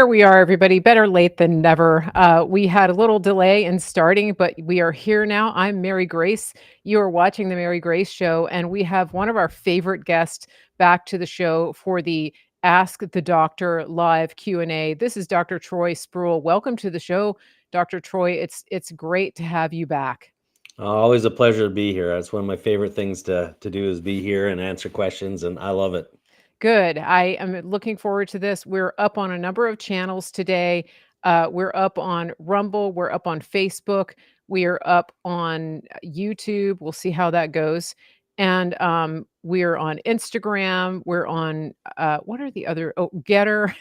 There we are, everybody. Better late than never. We had a little delay in starting, but we are here now. I'm Mary Grace. You are watching the Mary Grace Show, and we have one of our favorite guests back to the show for the Ask the Doctor live Q&A. This is Dr. Troy Spurrill. Welcome to the show, Dr. Troy. It's great to have you back. Always a pleasure to be here. That's one of my favorite things to do is be here and answer questions, and I love it. Good. I am looking forward to this. We're up on a number of channels today. We're up on Rumble. We're up on Facebook. We are up on YouTube. We'll see how that goes. And we're on Instagram. We're on what are the other? Oh, Getter.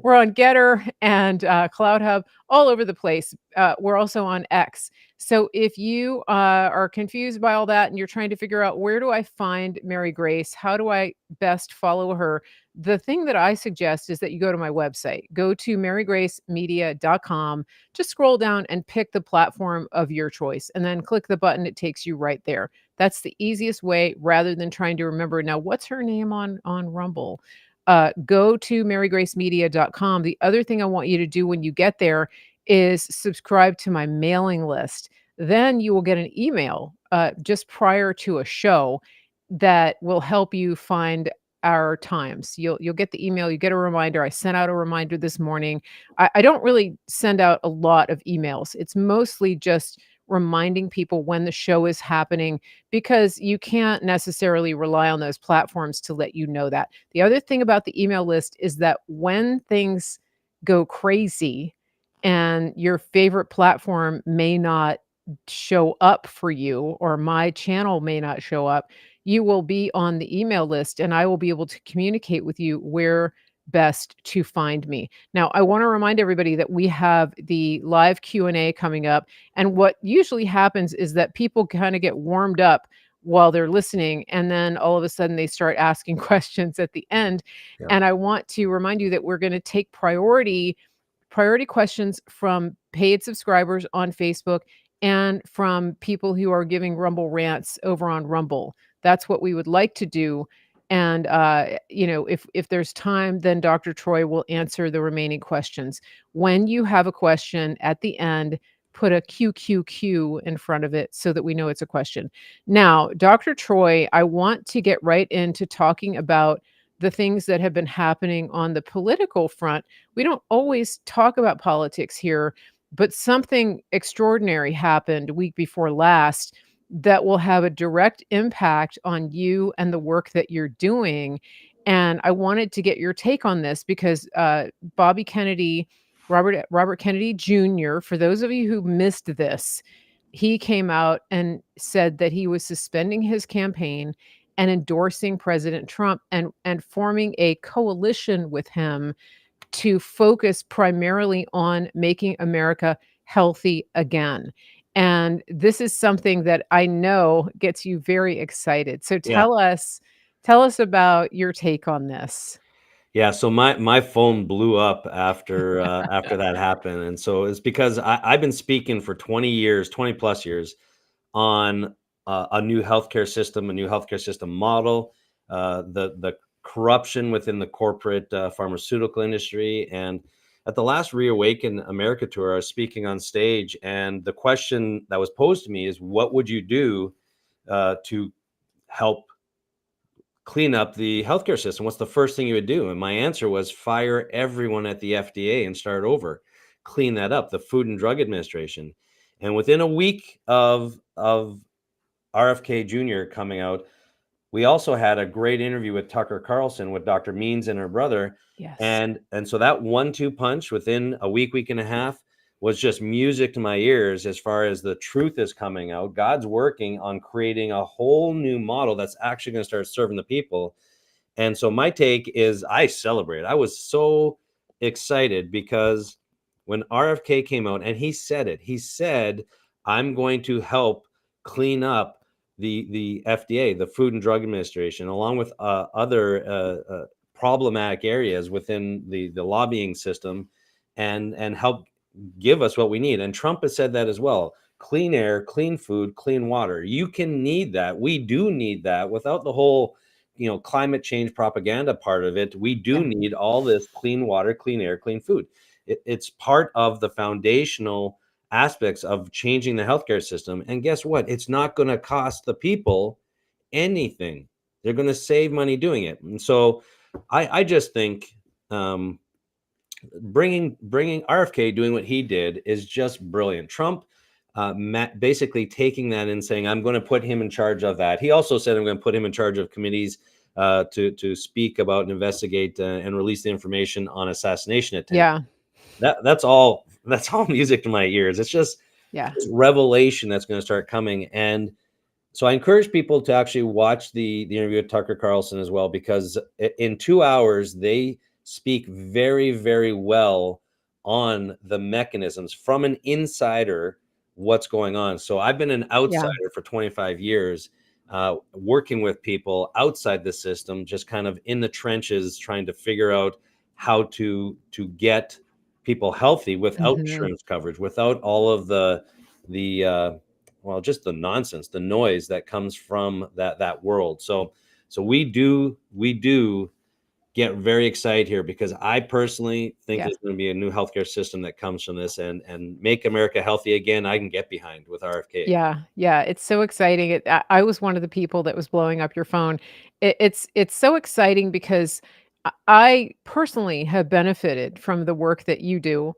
We're on Getter and Cloud Hub, all over the place. We're also on X. So if you are confused by all that and you're trying to figure out where do I find Mary Grace, how do I best follow her, the thing that I suggest is that you go to my website. Go to marygracemedia.com. Just scroll down and pick the platform of your choice and then click the button. It takes you right there. That's the easiest way rather than trying to remember now what's her name on Rumble. Go to marygracemedia.com. The other thing I want you to do when you get there is subscribe to my mailing list. Then you will get an email just prior to a show that will help you find our times. You'll get the email, you get a reminder. I sent out a reminder this morning. I don't really send out a lot of emails. It's mostly just reminding people when the show is happening because you can't necessarily rely on those platforms to let you know that. The other thing about the email list is that when things go crazy and your favorite platform may not show up for you or my channel may not show up, you will be on the email list and I will be able to communicate with you where best to find me. Now, I want to remind everybody that we have the live Q&A coming up, and what usually happens is that people kind of get warmed up while they're listening and then all of a sudden they start asking questions at the end. Yeah. And I want to remind you that we're going to take priority questions from paid subscribers on Facebook and from people who are giving Rumble rants over on Rumble. That's what we would like to do. And if there's time, then Dr. Troy will answer the remaining questions. When you have a question at the end, put a QQQ in front of it so that we know it's a question. Now, Dr. Troy, I want to get right into talking about the things that have been happening on the political front. We don't always talk about politics here, but something extraordinary happened week before last that will have a direct impact on you and the work that you're doing. And I wanted to get your take on this because Bobby Kennedy, Robert Kennedy Jr., for those of you who missed this, he came out and said that he was suspending his campaign and endorsing President Trump and forming a coalition with him to focus primarily on making America healthy again. And this is something that I know gets you very excited. So Yeah. tell us about your take on this. Yeah. So my phone blew up after that happened, and so it's because I've been speaking for 20 years, 20 plus years, on a new healthcare system, a new healthcare system model, the corruption within the corporate pharmaceutical industry. And at the last Reawaken America tour, I was speaking on stage, and the question that was posed to me is, what would you do to help clean up the healthcare system? What's the first thing you would do? And my answer was fire everyone at the FDA and start over, clean that up, the Food and Drug Administration. And within a week of RFK Jr. coming out, we also had a great interview with Tucker Carlson with Dr. Means and her brother. Yes. And so that 1-2 punch within a week and a half was just music to my ears as far as the truth is coming out. God's working on creating a whole new model that's actually going to start serving the people. And so my take is I celebrate. I was so excited because when RFK came out and he said, I'm going to help clean up the FDA, the Food and Drug Administration, along with other problematic areas within the lobbying system and help give us what we need. And Trump has said that as well. Clean air, clean food, clean water. You can need that. We do need that without the whole climate change propaganda part of it, we do Yeah. need all this clean water, clean air, clean food. It's part of the foundational aspects of changing the healthcare system. And guess what? It's not going to cost the people anything. They're going to save money doing it. And so I just think bringing RFK doing what he did is just brilliant. Trump basically taking that and saying, I'm going to put him in charge of that. He also said, I'm going to put him in charge of committees to speak about and investigate and release the information on assassination attempt. Yeah. That's all music to my ears. It's just Yeah. revelation that's going to start coming. And so I encourage people to actually watch the interview with Tucker Carlson as well, because in 2 hours they speak very, very well on the mechanisms from an insider, what's going on. So I've been an Yeah. outsider for 25 years, working with people outside the system, just kind of in the trenches, trying to figure out how to get people healthy without Mhm. insurance coverage, without all of the well, just the nonsense, the noise that comes from that world. So we do get very excited here, because I personally think Yeah. there's going to be a new healthcare system that comes from this, and make America healthy again. I can get behind with RFK. Yeah, yeah, it's so exciting. I was one of the people that was blowing up your phone. It's so exciting because I personally have benefited from the work that you do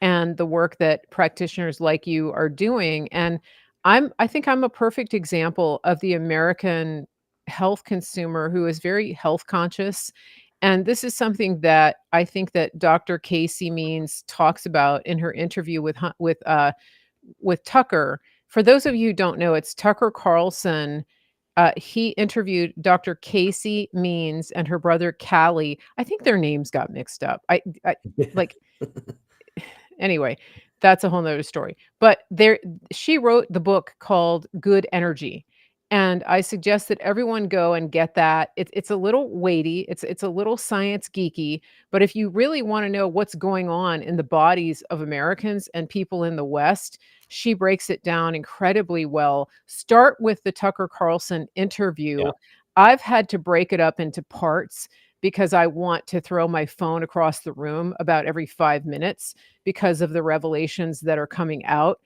and the work that practitioners like you are doing. And I think I'm a perfect example of the American health consumer who is very health conscious. And this is something that I think that Dr. Casey Means talks about in her interview with Tucker. For those of you who don't know, it's Tucker Carlson. He interviewed Dr. Casey Means and her brother Callie. I think their names got mixed up. I like anyway, that's a whole nother story. But there she wrote the book called Good Energy. And I suggest that everyone go and get that. It's a little weighty, it's a little science geeky, but if you really want to know what's going on in the bodies of Americans and people in the West, she breaks it down incredibly well. Start with the Tucker Carlson Yeah, interview. I've had to break it up into parts because I want to throw my phone across the room about every 5 minutes because of the revelations that are coming out,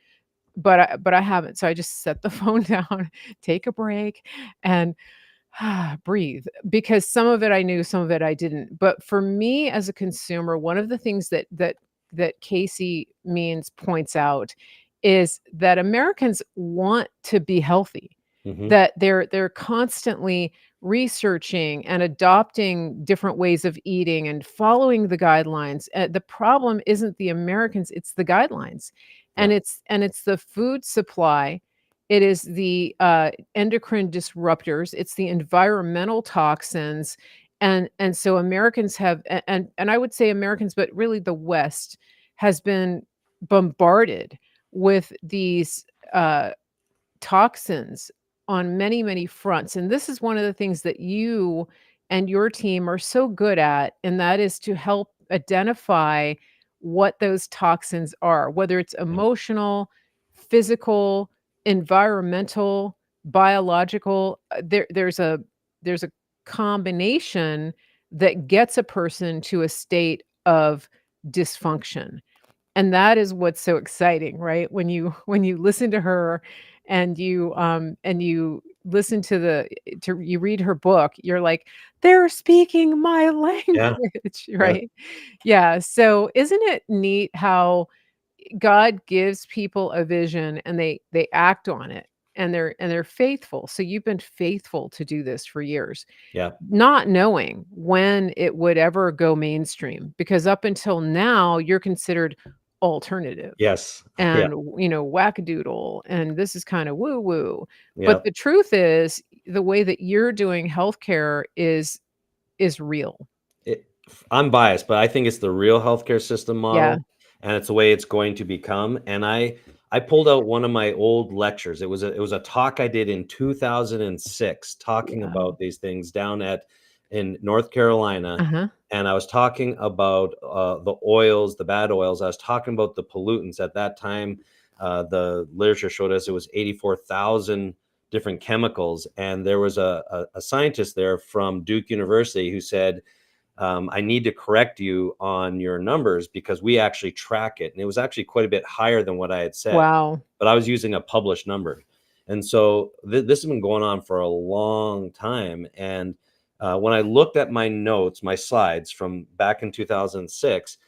but I haven't, so I just set the phone down, take a break, and breathe, because some of it I knew, some of it I didn't. But for me as a consumer, one of the things that Casey Means points out is that Americans want to be healthy, hmm, that they're constantly researching and adopting different ways of eating and following the guidelines. The problem isn't the Americans, it's the guidelines. yeah, And it's the food supply. It is the endocrine disruptors, it's the environmental toxins. And so Americans have and I would say Americans, but really the West has been bombarded with these toxins on many, many fronts. And this is one of the things that you and your team are so good at, and that is to help identify what those toxins are, whether it's yeah, emotional, physical, environmental, biological. There's a combination that gets a person to a state of dysfunction. And that is what's so exciting, right? When you listen to her and you listen to you read her book, you're like, "They're speaking my yeah, language," yeah, right? Yeah, so isn't it neat how God gives people a vision and they act on it and they're faithful. So you've been faithful to do this for years, yeah. not knowing when it would ever go mainstream, because up until now you're considered alternative Yes, yeah, and wackadoodle, and this is kind of woo woo. But yeah. the truth is the way that you're doing healthcare is real. I'm biased, but I think it's the real healthcare system Yeah. model, and it's the way it's going to become. And I pulled out one of my old lectures. It was a talk I did in 2006, talking Yeah. about these things down at in North Carolina. Uh-huh. And I was talking about the oils, the bad oils. I was talking about the pollutants at that time. The literature showed us it was 84,000 different chemicals. And there was a scientist there from Duke University who said, I need to correct you on your numbers because we actually track it. And it was actually quite a bit higher than what I had said, Wow. but I was using a published number. And so this has been going on for a long time. And when I looked at my notes, my slides from back in 2006,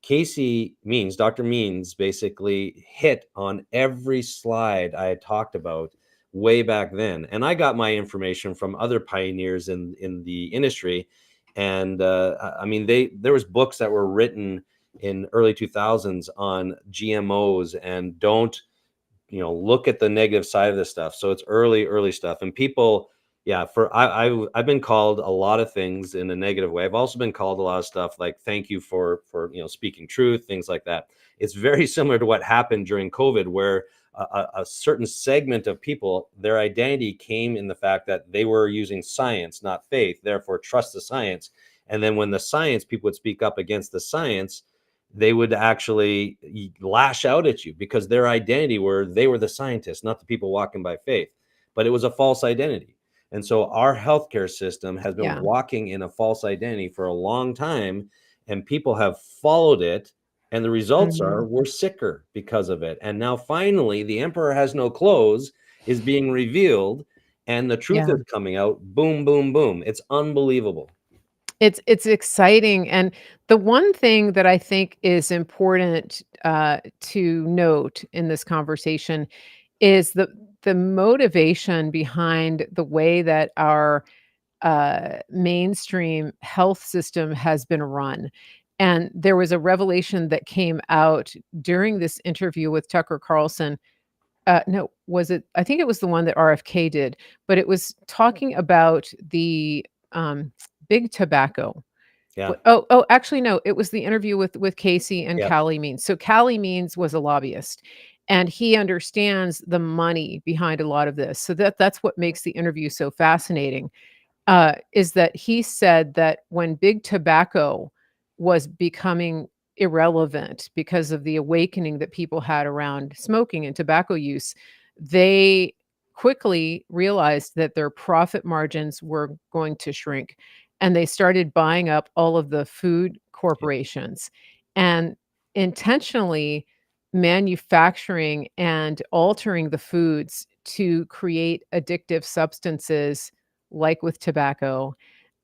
Dr. Means basically hit on every slide I had talked about way back then. And I got my information from other pioneers in the industry. And I mean, there was books that were written in early 2000s on GMOs and don't, look at the negative side of this stuff. So it's early stuff. And people, yeah, I've been called a lot of things in a negative way. I've also been called a lot of stuff like thank you for speaking truth, things like that. It's very similar to what happened during COVID, where a certain segment of people, their identity came in the fact that they were using science, not faith, therefore trust the science. And then when the science people would speak up against the science, they would actually lash out at you because their identity were they were the scientists, not the people walking by faith. But it was a false identity. And so our healthcare system has been Yeah. walking in a false identity for a long time, and people have followed it. And the results are Mhm. we're sicker because of it. And now finally, the emperor has no clothes is being revealed, and the truth Yeah. is coming out. Boom, boom, boom. It's unbelievable. It's exciting, and the one thing that I think is important, to note in this conversation is the motivation behind the way that our, mainstream health system has been run, and there was a revelation that came out during this interview with Tucker Carlson. No, was it I think it was the one that RFK did, but it was talking about the, big tobacco. Yeah. Actually, no, it was the interview with Casey and Yep. Callie Means. So Callie Means was a lobbyist, and he understands the money behind a lot of this. So that's what makes the interview so fascinating, is that he said that when big tobacco was becoming irrelevant because of the awakening that people had around smoking and tobacco use, they quickly realized that their profit margins were going to shrink. And they started buying up all of the food corporations and intentionally manufacturing and altering the foods to create addictive substances like with tobacco,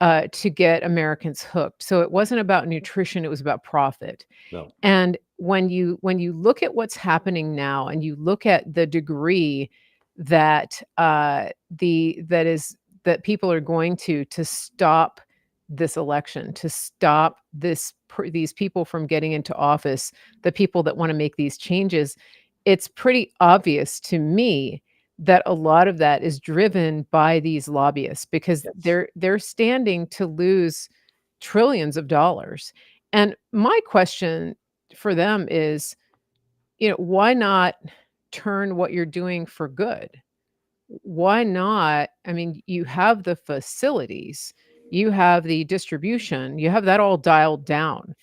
to get Americans hooked. So it wasn't about nutrition, it was about profit. No. And when you look at what's happening now and you look at the degree that, that people are going to stop this election, to stop these people from getting into office, the people that wanna make these changes, it's pretty obvious to me that a lot of that is driven by these lobbyists because Yes. they're standing to lose trillions of dollars. And my question for them is, why not turn what you're doing for good? Why not? I mean, you have the facilities, you have the distribution, you have that all dialed down.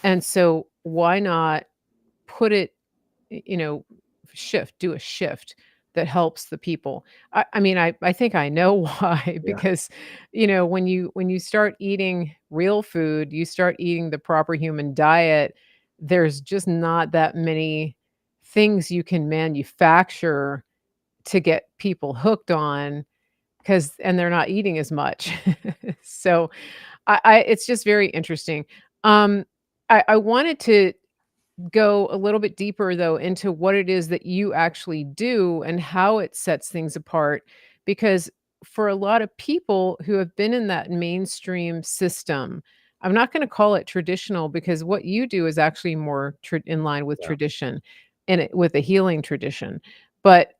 And so why not put it, you know, do a shift that helps the people. I mean, I think I know why, Yeah. because, when you start eating real food, you start eating the proper human diet, there's just not that many things you can manufacture to get people hooked on, because and they're not eating as much. So I it's just very interesting. Um, I wanted to go a little bit deeper though into what it is that you actually do and how it sets things apart, because for a lot of people who have been in that mainstream system, I'm not going to call it traditional because what you do is actually more in line with Yeah. tradition and with a healing tradition. But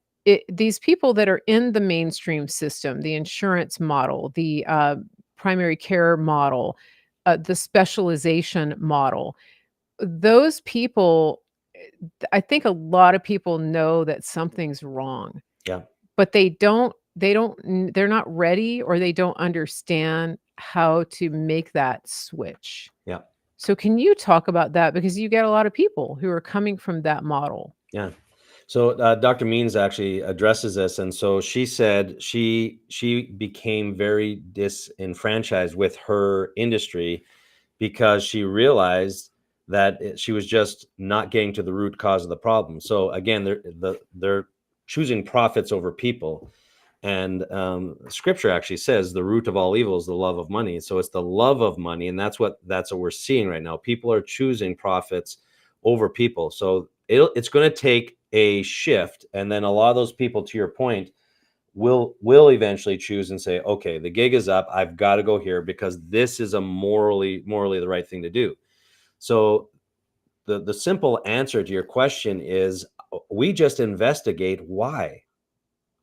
these people that are in the mainstream system, the insurance model, the primary care model, the specialization model, those people, I think a lot of people know that something's wrong, Yeah. but they're not ready or they don't understand how to make that switch. Yeah. So can you talk about that? Because you get a lot of people who are coming from that model. Yeah. So Dr. Means actually addresses this, and so she said she became very disenfranchised with her industry because she realized that she was just not getting to the root cause of the problem. So again, they're choosing profits over people. And scripture actually says the root of all evil is the love of money. So it's the love of money, and that's what we're seeing right now. People are choosing profits over people. So it's going to take a shift, and then a lot of those people, to your point, will eventually choose and say, okay, the gig is up. I've got to go here because this is a morally the right thing to do. So the simple answer to your question is we just investigate why.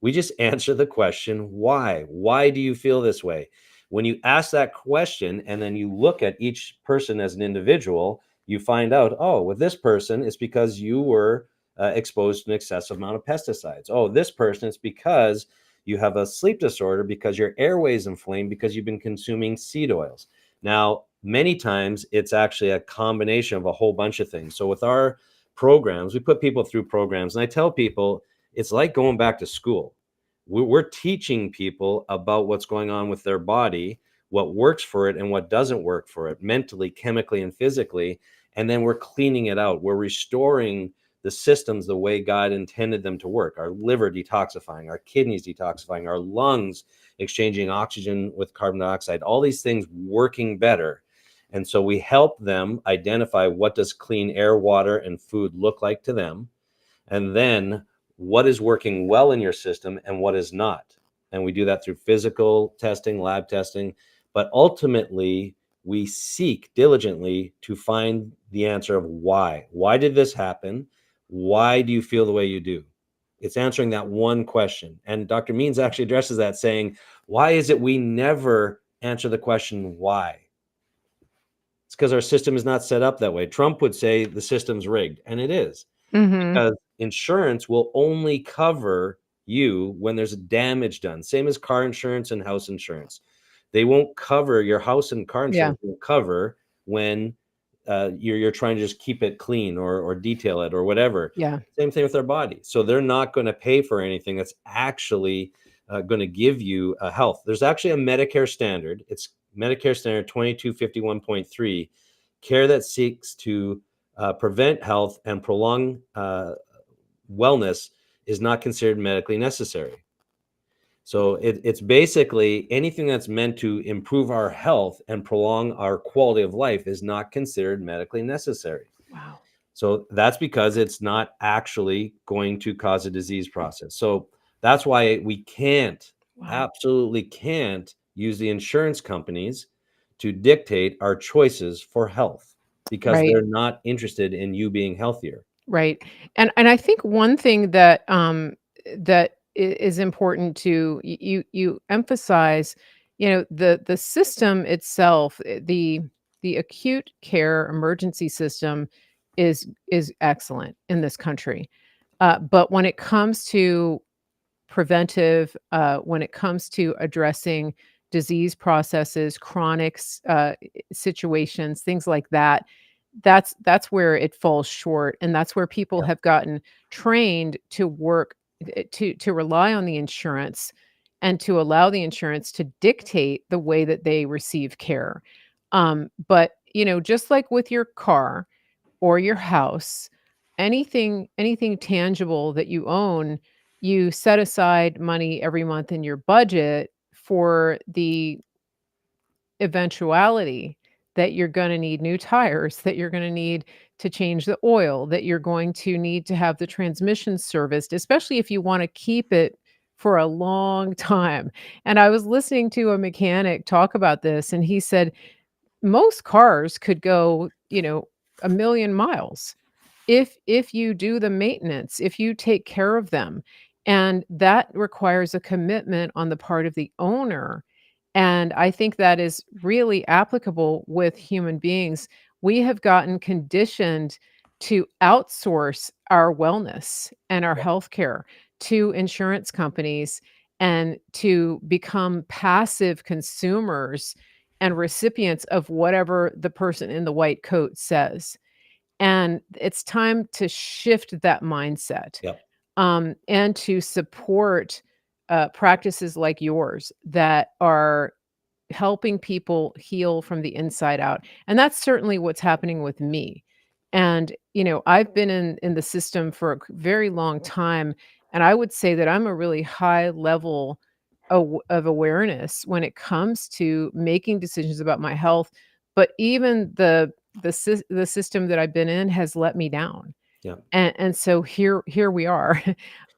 We just answer the question, why? Why do you feel this way? When you ask that question and then you look at each person as an individual, you find out, oh, with this person, it's because you were exposed to an excessive amount of pesticides. Oh, this person, it's because you have a sleep disorder because your airway is inflamed because you've been consuming seed oils. Now, many times it's actually a combination of a whole bunch of things. So with our programs, we put people through programs, and I tell people, it's like going back to school. We're teaching people about what's going on with their body, what works for it and what doesn't work for it, mentally, chemically, and physically. And then we're cleaning it out. We're restoring the systems the way God intended them to work. Our liver detoxifying, our kidneys detoxifying, our lungs exchanging oxygen with carbon dioxide, all these things working better. And so we help them identify what does clean air, water, and food look like to them, and then what is working well in your system and what is not. And we do that through physical testing, lab testing, but ultimately we seek diligently to find the answer of why. Why did this happen? Why do you feel the way you do? It's answering that one question. And Dr. Means actually addresses that, saying, why is it we never answer the question why? It's because our system is not set up that way. Trump would say the system's rigged, and it is, Mhm. because insurance will only cover you when there's damage done. Same as car insurance and house insurance. They won't cover your house, and car Yeah. insurance will cover when you're trying to just keep it clean or detail it or whatever. Yeah. Same thing with our body. So they're not going to pay for anything that's actually going to give you health. There's actually a Medicare standard. It's Medicare standard 2251.3, care that seeks to prevent health and prolong wellness is not considered medically necessary. So it's basically anything that's meant to improve our health and prolong our quality of life is not considered medically necessary. Wow. So that's because it's not actually going to cause a disease process. So that's why we can't, Wow. absolutely can't use the insurance companies to dictate our choices for health because Right. they're not interested in you being healthier. Right. And I think one thing that is important to you emphasize, the system itself, the acute care emergency system is excellent in this country. But when it comes to preventive, when it comes to addressing disease processes, situations, things like that, that's where it falls short, and that's where people Yep. have gotten trained to work to rely on the insurance and to allow the insurance to dictate the way that they receive care. But, just like with your car or your house, anything tangible that you own, you set aside money every month in your budget for the eventuality that you're gonna need new tires, that you're gonna need to change the oil, that you're going to need to have the transmission serviced, especially if you wanna keep it for a long time. And I was listening to a mechanic talk about this, and he said most cars could go, 1,000,000 miles if you do the maintenance, if you take care of them, and that requires a commitment on the part of the owner, and I think that is really applicable with human beings. We have gotten conditioned to outsource our wellness and our healthcare to insurance companies and to become passive consumers and recipients of whatever the person in the white coat says. And it's time to shift that mindset. Yep. and to support practices like yours that are helping people heal from the inside out. And that's certainly what's happening with me. And, I've been in the system for a very long time, and I would say that I'm a really high level of awareness when it comes to making decisions about my health, but even the system that I've been in has let me down. Yeah. And so here we are,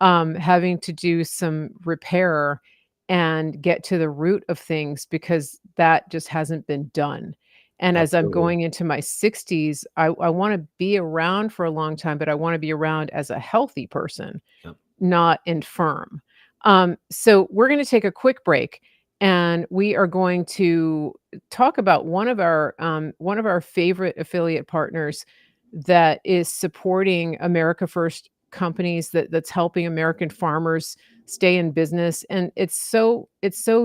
having to do some repair and get to the root of things because that just hasn't been done. And as I'm Absolutely. going into my 60s, I wanna be around for a long time, but I wanna be around as a healthy person, Yeah. not infirm. So we're gonna take a quick break, and we are going to talk about one of our favorite affiliate partners that is supporting America First companies that's helping American farmers stay in business. And it's so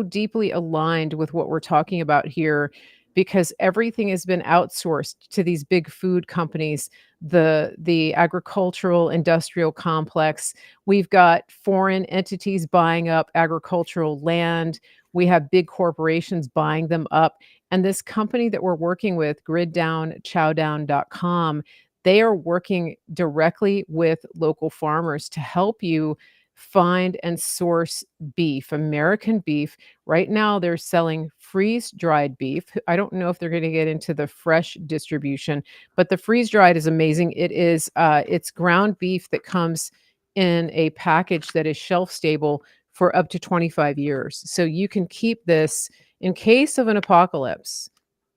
deeply aligned with what we're talking about here because everything has been outsourced to these big food companies, the agricultural industrial complex. We've got foreign entities buying up agricultural land. We have big corporations buying them up. And this company that we're working with, griddownchowdown.com, they are working directly with local farmers to help you find and source beef, American beef. Right now, they're selling freeze-dried beef. I don't know if they're gonna get into the fresh distribution, but the freeze-dried is amazing. It's ground beef that comes in a package that is shelf stable for up to 25 years. So you can keep this in case of an apocalypse.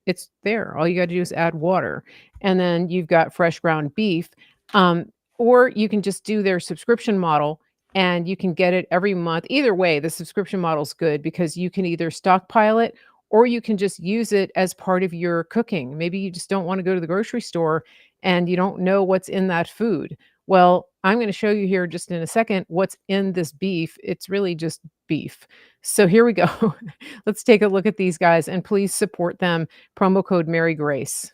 It's there. All you gotta do is add water, and then you've got fresh ground beef, um, or you can just do their subscription model, and you can get it every month. Either way, the subscription model's good because you can either stockpile it or you can just use it as part of your cooking. Maybe you just don't wanna go to the grocery store and you don't know what's in that food. Well, I'm gonna show you here just in a second what's in this beef. It's really just beef. So here we go. Let's take a look at these guys, and please support them. Promo code Mary Grace.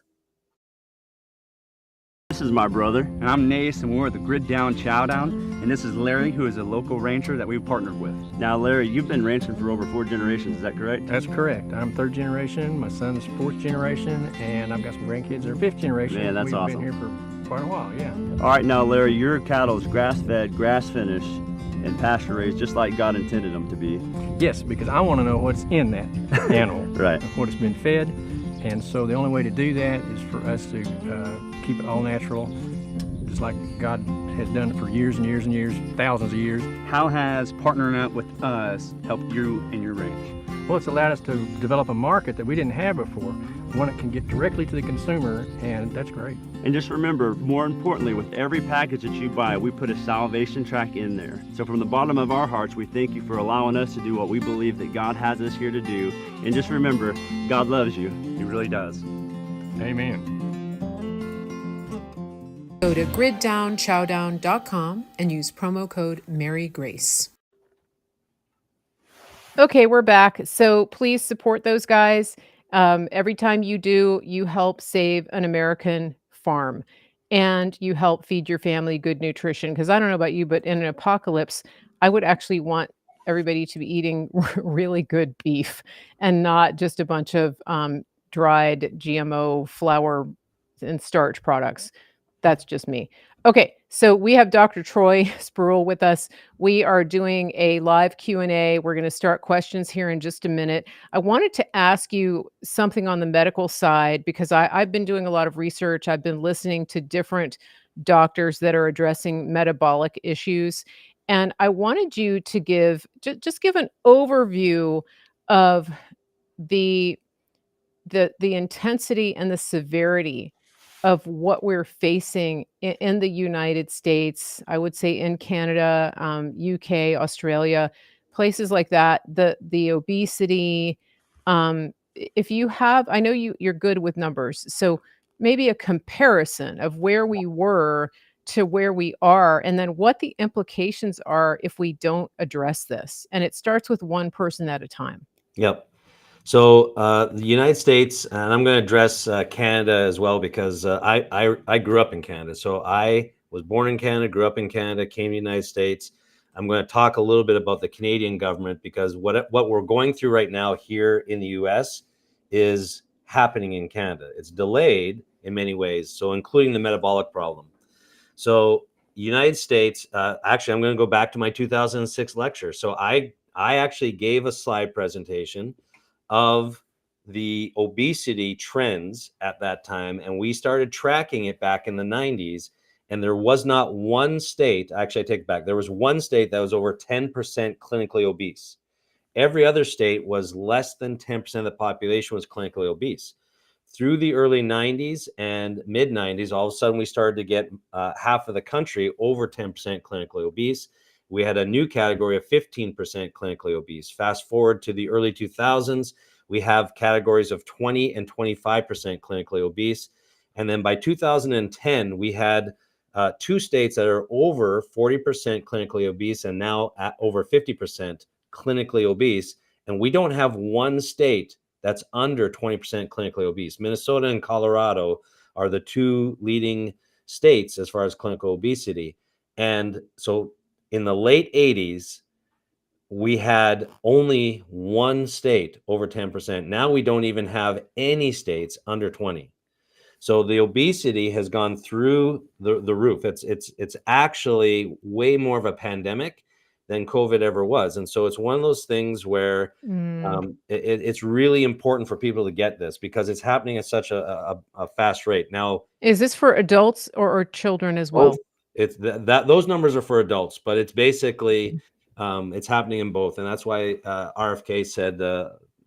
This is my brother, and I'm Nace, and we're at the Grid Down Chowdown, and this is Larry, who is a local rancher that we've partnered with. Now, Larry, you've been ranching for over 4 generations, is that correct? That's correct. I'm 3rd generation, my son's 4th generation, and I've got some grandkids that are 5th generation. Man, that's We've awesome. been here for quite a while, yeah. All right, now, Larry, your cattle is grass-fed, grass-finished, and pasture-raised, just like God intended them to be. Yes, because I want to know what's in that animal, Right. what it's been fed, and so the only way to do that is for us to keep it all natural, just like God has done it for years and years and years, thousands of years. How has partnering up with us helped you and your ranch? Well, it's allowed us to develop a market that we didn't have before, one that can get directly to the consumer, and that's great. And just remember, more importantly, with every package that you buy, we put a salvation track in there. So from the bottom of our hearts, we thank you for allowing us to do what we believe that God has us here to do. And just remember, God loves you. He really does. Amen. Go to griddownchowdown.com and use promo code Mary Grace. Okay, we're back. So please support those guys. Every time you do, you help save an American farm and you help feed your family good nutrition. Because I don't know about you, but in an apocalypse, I would actually want everybody to be eating really good beef and not just a bunch of dried GMO flour and starch products. That's just me. Okay, so we have Dr. Troy Spurrill with us. We are doing a live Q&A. We're going to start questions here in just a minute. I wanted to ask you something on the medical side because I've been doing a lot of research. I've been listening to different doctors that are addressing metabolic issues. And I wanted you to just give an overview of the the intensity and the severity of what we're facing in the United States, I would say in Canada, UK, Australia, places like that, the obesity. If you have, I know you're good with numbers, so maybe a comparison of where we were to where we are, and then what the implications are if we don't address this. And it starts with one person at a time. Yep. So the United States, and I'm going to address Canada as well because I grew up in Canada. So I was born in Canada, grew up in Canada, came to the United States. I'm going to talk a little bit about the Canadian government, because what we're going through right now here in the US is happening in Canada. It's delayed in many ways, so including the metabolic problem. So United States, actually, I'm going to go back to my 2006 lecture. So I actually gave a slide presentation of the obesity trends at that time, and we started tracking it back in the 90s. And there was not one state, actually, I take it back, there was one state that was over 10% clinically obese. Every other state was less than 10% of the population was clinically obese. Through the early 90s and mid 90s, all of a sudden we started to get half of the country over 10% clinically obese. We had a new category of 15% clinically obese. Fast forward to the early 2000s, we have categories of 20 and 25% clinically obese. And then by 2010, we had two states that are over 40% clinically obese and now at over 50% clinically obese. And we don't have one state that's under 20% clinically obese. Minnesota and Colorado are the two leading states as far as clinical obesity. And so in the late 80s, we had only one state over 10%. Now we don't even have any states under 20. So the obesity has gone through the roof. It's actually way more of a pandemic than COVID ever was. And so it's one of those things where it's really important for people to get this, because it's happening at such a fast rate. Now, Is this for adults or children as both, well? it's that those numbers are for adults, but it's basically it's happening in both. And that's why RFK said,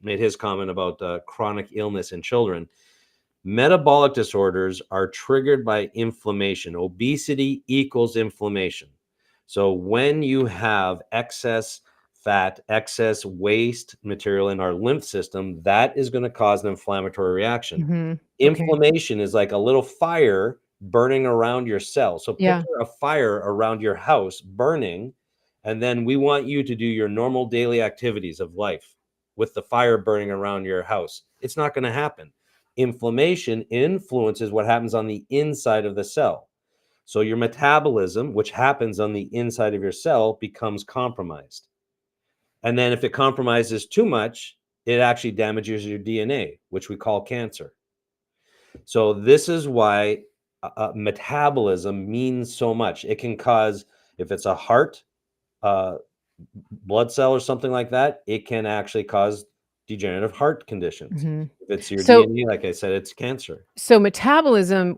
made his comment about chronic illness in children. Metabolic disorders are triggered by inflammation. Obesity equals inflammation. So when you have excess fat, excess waste material in our lymph system, that is going to cause an inflammatory reaction. Okay. Inflammation is like a little fire burning around your cells. So Yeah. picture a fire around your house burning, and then we want you to do your normal daily activities of life with the fire burning around your house. It's not going to happen. Inflammation influences what happens on the inside of the cell. So your metabolism, which happens on the inside of your cell, becomes compromised. And then if it compromises too much, it actually damages your DNA, which we call cancer. So this is why metabolism means so much. It can cause, if it's a heart blood cell or something like that, it can actually cause degenerative heart conditions. Mhm. If it's your So DNA, like I said, it's cancer. so metabolism,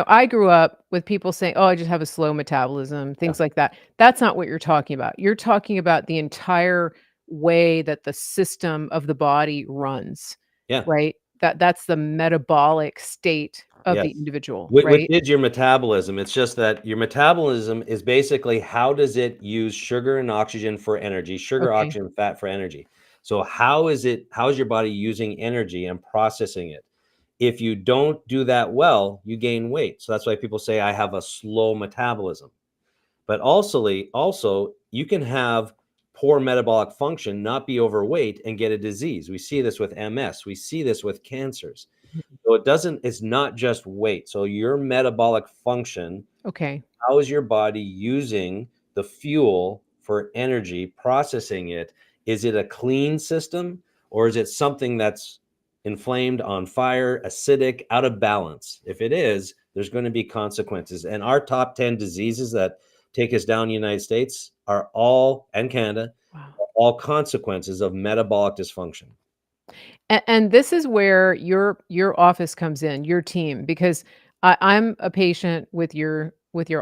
I grew up with people saying, "Oh, I just have a slow metabolism," Yeah. things like that. That's not what you're talking about. You're talking about the entire way that the system of the body runs, Yeah. right? That's the metabolic state of the Yes. individual, Which right? is your metabolism. It's just that your metabolism is basically how does it use sugar and oxygen for energy, sugar, Okay. oxygen, fat for energy. So how is your body using energy and processing it? If you don't do that well, you gain weight. So that's why people say I have a slow metabolism. But also you can have poor metabolic function, not be overweight, and get a disease. We see this with MS. We see this with cancers. So it's not just weight. So your metabolic function, Okay. how is your body using the fuel for energy, processing it? Is it a clean system, or is it something that's inflamed, on fire, acidic, out of balance? If it is, there's going to be consequences. And our top 10 diseases that take us down in the United States are all, and Canada, Wow. all consequences of metabolic dysfunction. And this is where your office comes in, your team, because I'm a patient with your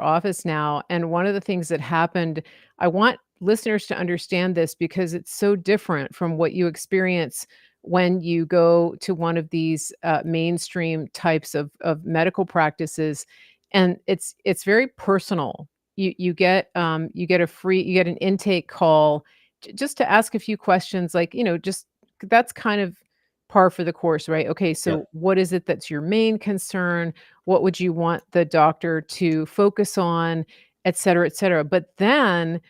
office now, and one of the things that happened, I want listeners to understand this because it's so different from what you experience when you go to one of these mainstream types of medical practices, and it's very personal. You get you get an intake call just to ask a few questions, like just that's kind of par for the course, right? Okay, Yeah. so what is it that's your main concern? What would you want the doctor to focus on, et cetera, et cetera. But then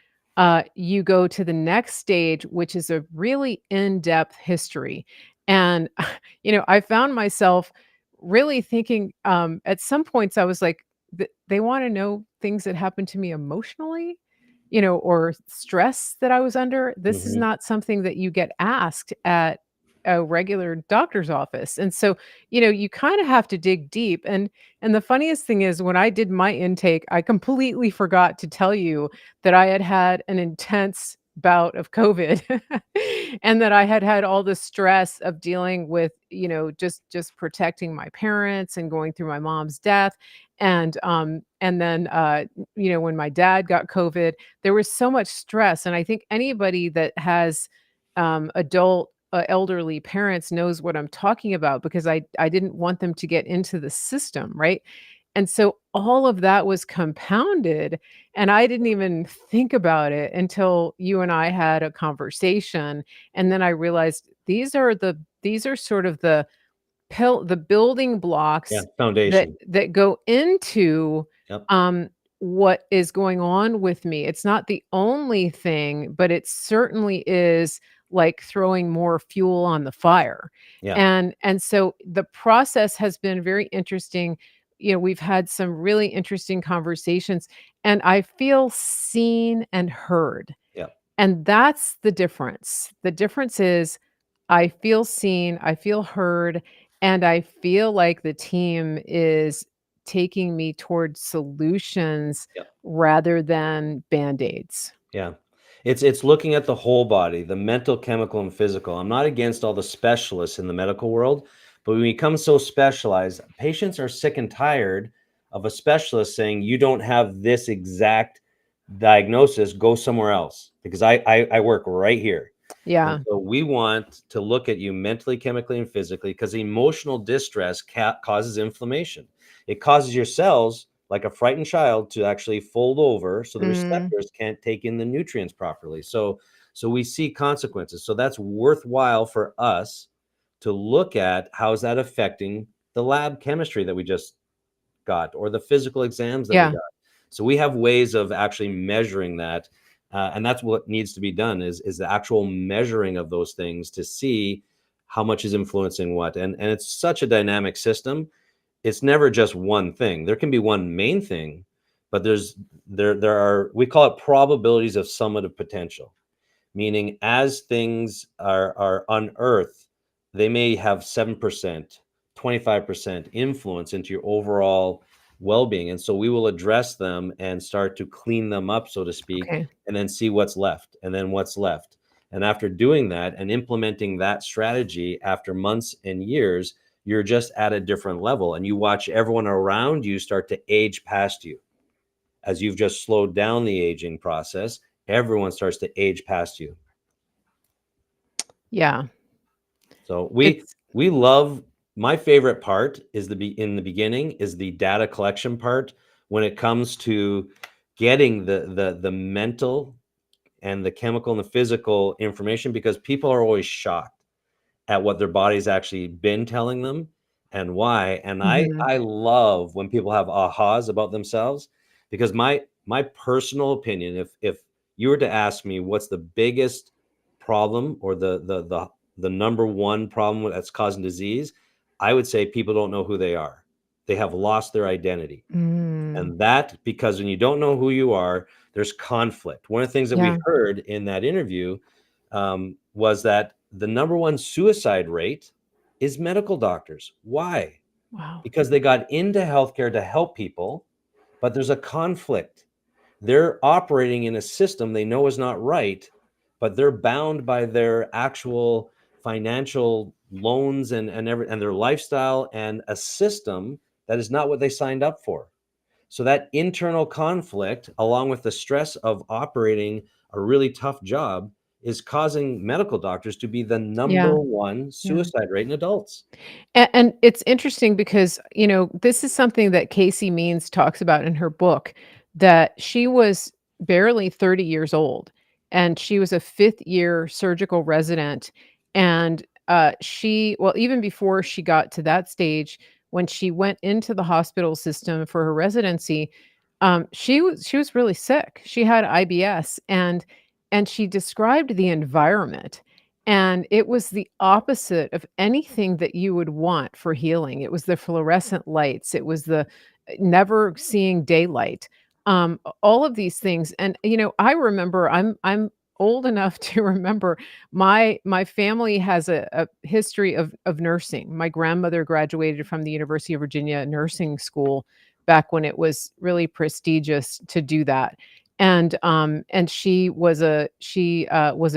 you go to the next stage, which is a really in-depth history. And, I found myself really thinking at some points, I was like, they wanna know things that happened to me emotionally, or stress that I was under. This is Mhm. not something that you get asked at a regular doctor's office, and so, you kinda have to dig deep, and the funniest thing is when I did my intake, I completely forgot to tell you that I had had an intense bout of COVID and that I had had all the stress of dealing with, just protecting my parents and going through my mom's death. And then, when my dad got COVID, there was so much stress. And I think anybody that has adult, elderly parents knows what I'm talking about because I didn't want them to get into the system, right? And so all of that was compounded, and I didn't even think about it until you and I had a conversation, and then I realized these are sort of the building Yeah, blocks that foundation. go into, Yep, um, what is going on with me. It's not the only thing, but it certainly is like throwing more fuel on the fire. yeah, And so the process has been very interesting. We've had some really interesting conversations, and I feel seen and heard. yeah, And that's the difference. The difference is I feel seen, I feel heard, and I feel like the team is taking me towards solutions yeah. rather than band-aids. Yeah. It's looking at the whole body, the mental, chemical, and physical. I'm not against all the specialists in the medical world, but when we become so specialized, patients are sick and tired of a specialist saying, you don't have this exact diagnosis, go somewhere else. Because I work right here. And Yeah. so we want to look at you mentally, chemically, and physically because emotional distress causes inflammation. It causes your cells, like a frightened child, to actually fold over so the Mm, receptors can't take in the nutrients properly. So we see consequences. So that's worthwhile for us to look at how is that affecting the lab chemistry that we just got or the physical exams that we yeah, got. So we have ways of actually measuring that, and that's what needs to be done is the actual measuring of those things to see how much is influencing what. And it's such a dynamic system. It's never just one thing. There can be one main thing, but there are, we call it probabilities of summative potential, meaning as things are unearthed, they may have 7%, 25% influence into your overall well-being. And so we will address them and start to clean them up, so to speak, okay. and then see what's left and then what's left. And after doing that and implementing that strategy after months and years, you're just at a different level and you watch everyone around you start to age past you as you've just slowed down the aging process. Everyone starts to age past you. Yeah. So It's we love, my favorite part is in the beginning is the data collection part when it comes to getting the mental and the chemical and the physical information, because people are always shocked at what their body's actually been telling them and why. And Mhm. I love when people have ahas about themselves, because my personal opinion, if you were to ask me what's the biggest problem or the number one problem that's causing disease, I would say people don't know who they are. They have lost their identity. Mm. And that, because when you don't know who you are, there's conflict. One of the things that we Yeah. heard in that interview was that the number one suicide rate is medical doctors. Why? Wow. Because they got into healthcare to help people, but there's a conflict. They're operating in a system they know is not right, but they're bound by their actual financial loans and their lifestyle and a system that is not what they signed up for. So that internal conflict, along with the stress of operating a really tough job, is causing medical doctors to be the Yeah. number one Yeah. suicide rate in adults. And it's interesting because, this is something that Casey Means talks about in her book, that she was barely 30 years old, and she was a 5th year surgical resident, and, even before she got to that stage, when she went into the hospital system for her residency, she was really sick. She had IBS, and she described the environment, and it was the opposite of anything that you would want for healing. It was the fluorescent lights, it was never seeing daylight, all of these things. And, I remember I'm old enough to remember my family has a history of nursing. My grandmother graduated from the University of Virginia nursing school back when it was really prestigious to do that. And she was a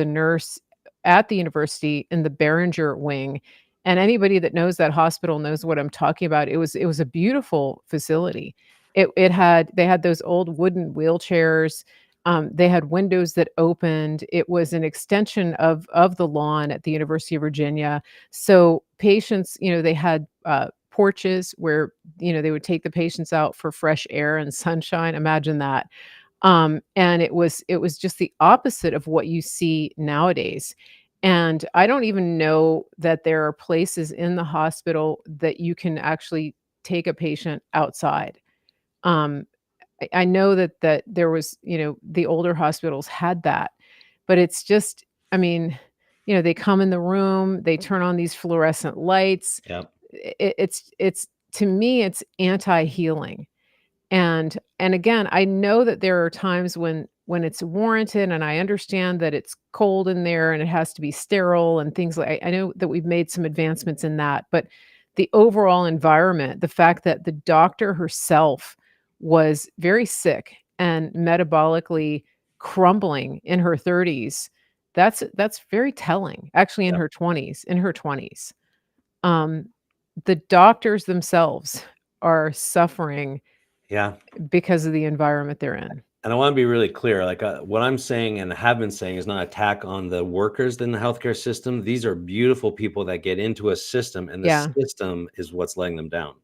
nurse at the university in the Behringer wing, and anybody that knows that hospital knows what I'm talking about. It was a beautiful facility. They had those old wooden wheelchairs. They had windows that opened. It was an extension of the lawn at the University of Virginia. So patients, they had porches where they would take the patients out for fresh air and sunshine. Imagine that. And it was just the opposite of what you see nowadays. And I don't even know that there are places in the hospital that you can actually take a patient outside. Um, I know that there was, the older hospitals had that, but it's just, I mean, they come in the room, they turn on these fluorescent lights. Yeah. It's to me, it's anti-healing. And again, I know that there are times when it's warranted, and I understand that it's cold in there and it has to be sterile and things like I know that we've made some advancements in that, but the overall environment, the fact that the doctor herself was very sick and metabolically crumbling in her 30s, that's very telling. Actually in Yeah. her 20s, Um, the doctors themselves are suffering Yeah. because of the environment they're in. And I want to be really clear, like what I'm saying and have been saying is not an attack on the workers in the healthcare system. These are beautiful people that get into a system, and the Yeah, system is what's letting them down.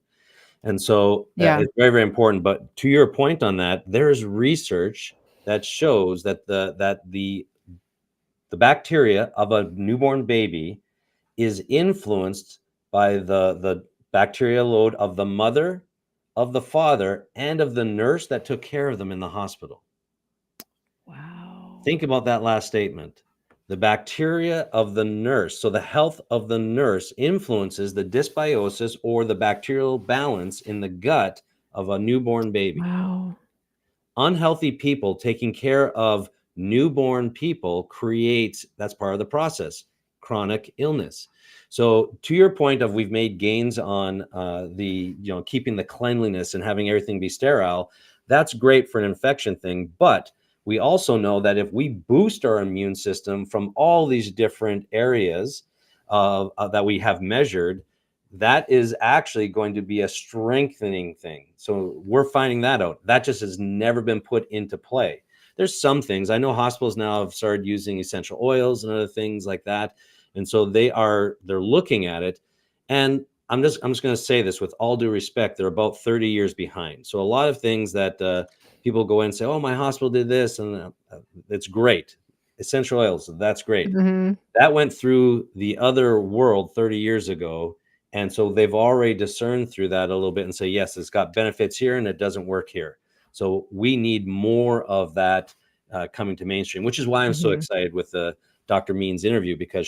And so yeah. it's very, very important. But to your point on that, there's research that shows that the bacteria of a newborn baby is influenced by the bacterial load of the mother, of the father, and of the nurse that took care of them in the hospital. Wow. Think about that last statement. The bacteria of the nurse, so the health of the nurse influences the dysbiosis or the bacterial balance in the gut of a newborn baby. Wow. Unhealthy people taking care of newborn people creates, that's part of the process, chronic illness. So to your point of we've made gains on the keeping the cleanliness and having everything be sterile, that's great for an infection thing. But we also know that if we boost our immune system from all these different areas that we have measured, that is actually going to be a strengthening thing. So we're finding that out. That just has never been put into play. There's some things I know hospitals now have started using essential oils and other things like that. And so they're looking at it. And I'm just going to say this with all due respect, they're about 30 years behind. So a lot of things that people go in and say, oh, my hospital did this, and it's great. Essential oils, that's great. Mhm. That went through the other world 30 years ago. And so they've already discerned through that a little bit and say, yes, it's got benefits here and it doesn't work here. So we need more of that coming to mainstream, which is why I'm so Mhm. excited with the Dr. Means interview, because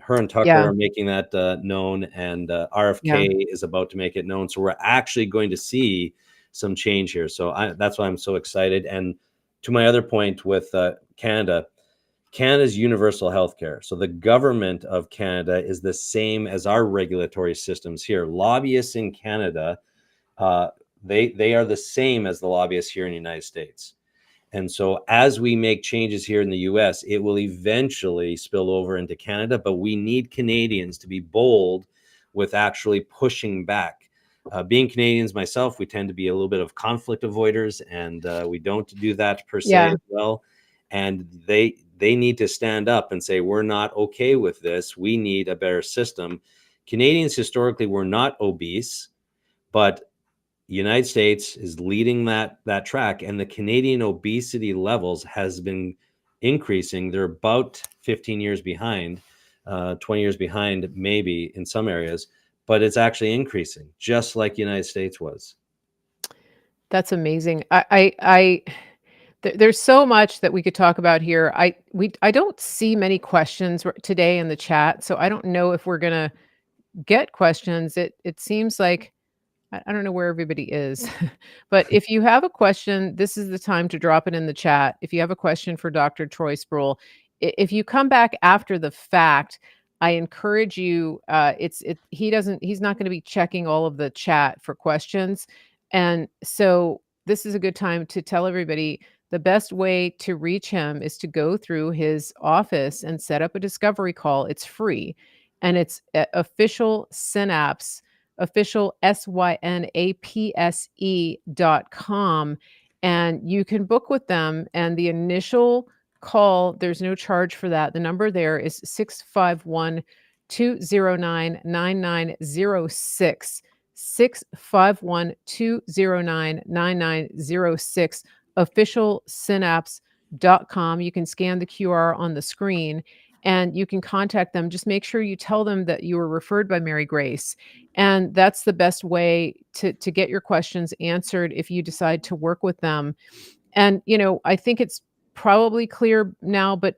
her and Tucker Yeah, are making that known, and yeah. RFK is about to make it known. So we're actually going to see some change here. So that's why I'm so excited. And to my other point with Canada's universal healthcare. So the government of Canada is the same as our regulatory systems here. Lobbyists in Canada, uh, they are the same as the lobbyists here in the United States. And so as we make changes here in the US, it will eventually spill over into Canada, but we need Canadians to be bold with actually pushing back. Being Canadians myself, we tend to be a little bit of conflict avoiders, and we don't do that per se Yeah. as well. And they need to stand up and say, we're not okay with this. We need a better system. Canadians historically were not obese, but the United States is leading that track, and the Canadian obesity levels has been increasing. They're about 15 years behind, 20 years behind, maybe in some areas, but it's actually increasing, just like the United States was. That's amazing. There's so much that we could talk about here. I don't see many questions today in the chat, so I don't know if we're gonna get questions. It seems like I don't know where everybody is, but if you have a question, this is the time to drop it in the chat. If you have a question for Dr. Troy Spurrill, if you come back after the fact, I encourage you. He's not going to be checking all of the chat for questions, and so this is a good time to tell everybody the best way to reach him is to go through his office and set up a discovery call. It's free, and it's official Synapse official synapse.com, and you can book with them, and the initial call, there's no charge for that. The number there is 651-209-9906, 651-209-9906, official synapse.com. You can scan the QR on the screen and you can contact them. Just make sure you tell them that you were referred by Mary Grace. And that's the best way to get your questions answered if you decide to work with them. And, I think it's probably clear now, but,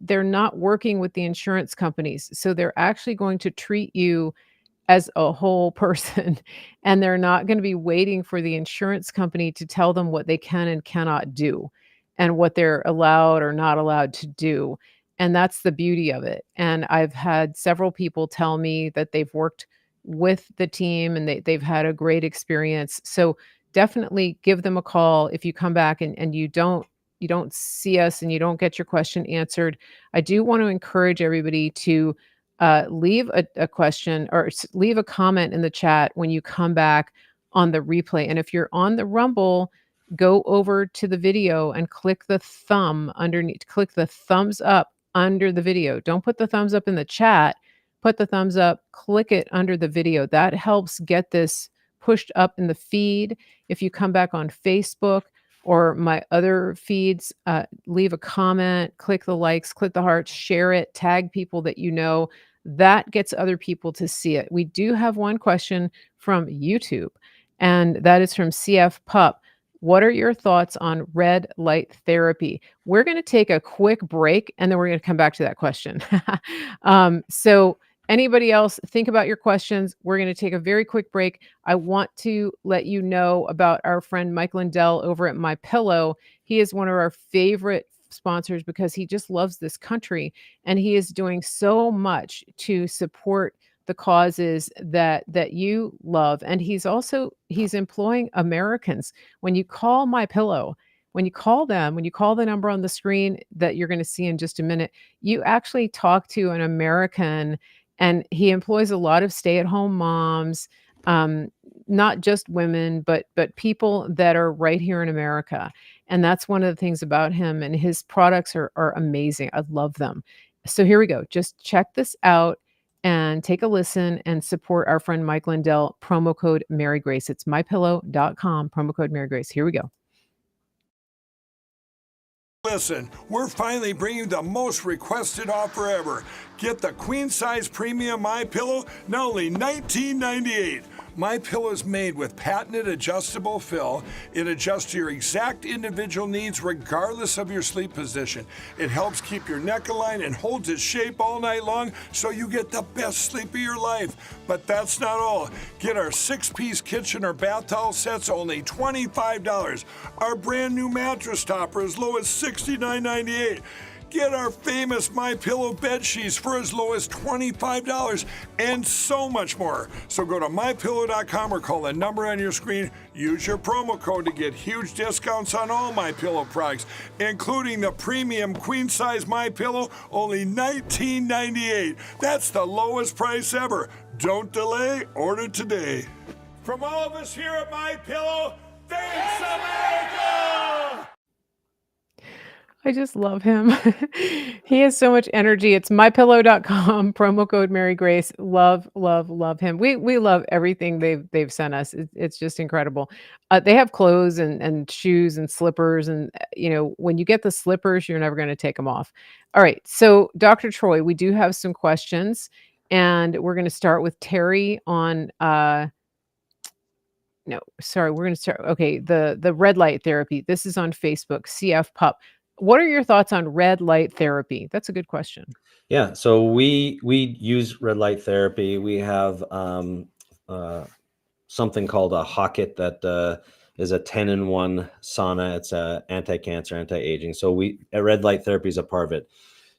they're not working with the insurance companies. So they're actually going to treat you as a whole person, and they're not going to be waiting for the insurance company to tell them what they can and cannot do and what they're allowed or not allowed to do. And that's the beauty of it. And I've had several people tell me that they've worked with the team and they've had a great experience. So definitely give them a call if you come back and you don't see us and you don't get your question answered. I do want to encourage everybody to leave a question or leave a comment in the chat when you come back on the replay. And if you're on the Rumble, go over to the video and click the thumb underneath, click the thumbs up under the video. Don't put the thumbs up in the chat, put the thumbs up, click it under the video. That helps get this pushed up in the feed. If you come back on Facebook or my other feeds, leave a comment, click the likes, click the hearts, share it, tag people that you know. That gets other people to see it. We do have one question from YouTube, and that is from CF Pup. What are your thoughts on red light therapy? We're going to take a quick break, and then we're going to come back to that question. So anybody else, think about your questions. We're going to take a very quick break. I want to let you know about our friend Mike Lindell over at My Pillow. He is one of our favorite sponsors because he just loves this country, and he is doing so much to support the causes that you love. And he's employing Americans. When you call My Pillow, when you call the number on the screen that you're going to see in just a minute, you actually talk to an American, and he employs a lot of stay-at-home moms, not just women, but people that are right here in America. And that's one of the things about him, and his products are amazing. I love them. So here we go. Just check this out and take a listen and support our friend Mike Lindell. Promo code Mary Grace. It's mypillow.com, promo code Mary Grace. Here we go. Listen, we're finally bringing the most requested offer ever. Get the queen size premium My Pillow, now only $19.98. My Pillow is made with patented adjustable fill. It adjusts to your exact individual needs regardless of your sleep position. It helps keep your neck aligned and holds its shape all night long so you get the best sleep of your life. But that's not all. Get our 6-piece kitchen or bath towel sets only $25. Our brand new mattress topper as low as $69.98. Get our famous My Pillow bed sheets for as low as $25 and so much more. So go to mypillow.com or call the number on your screen. Use your promo code to get huge discounts on all My Pillow products, including the premium queen size My Pillow, only $19.98. That's the lowest price ever. Don't delay, order today. From all of us here at My Pillow, thanks America! I just love him. He has so much energy. It's mypillow.com, promo code Mary Grace. Love, love, love him. We love everything they've sent us. It's just incredible. They have clothes and shoes and slippers, and when you get the slippers, you're never going to take them off. All right, so Dr. Troy, we do have some questions, and we're going to start with Terry on. No, sorry, we're going to start. Okay, the red light therapy. This is on Facebook. CF Pup. What are your thoughts on red light therapy? That's a good question. Yeah, so we use red light therapy. We have something called a Hocket that is a 10-in-1 sauna. It's a anti-cancer, anti-aging. So red light therapy is a part of it.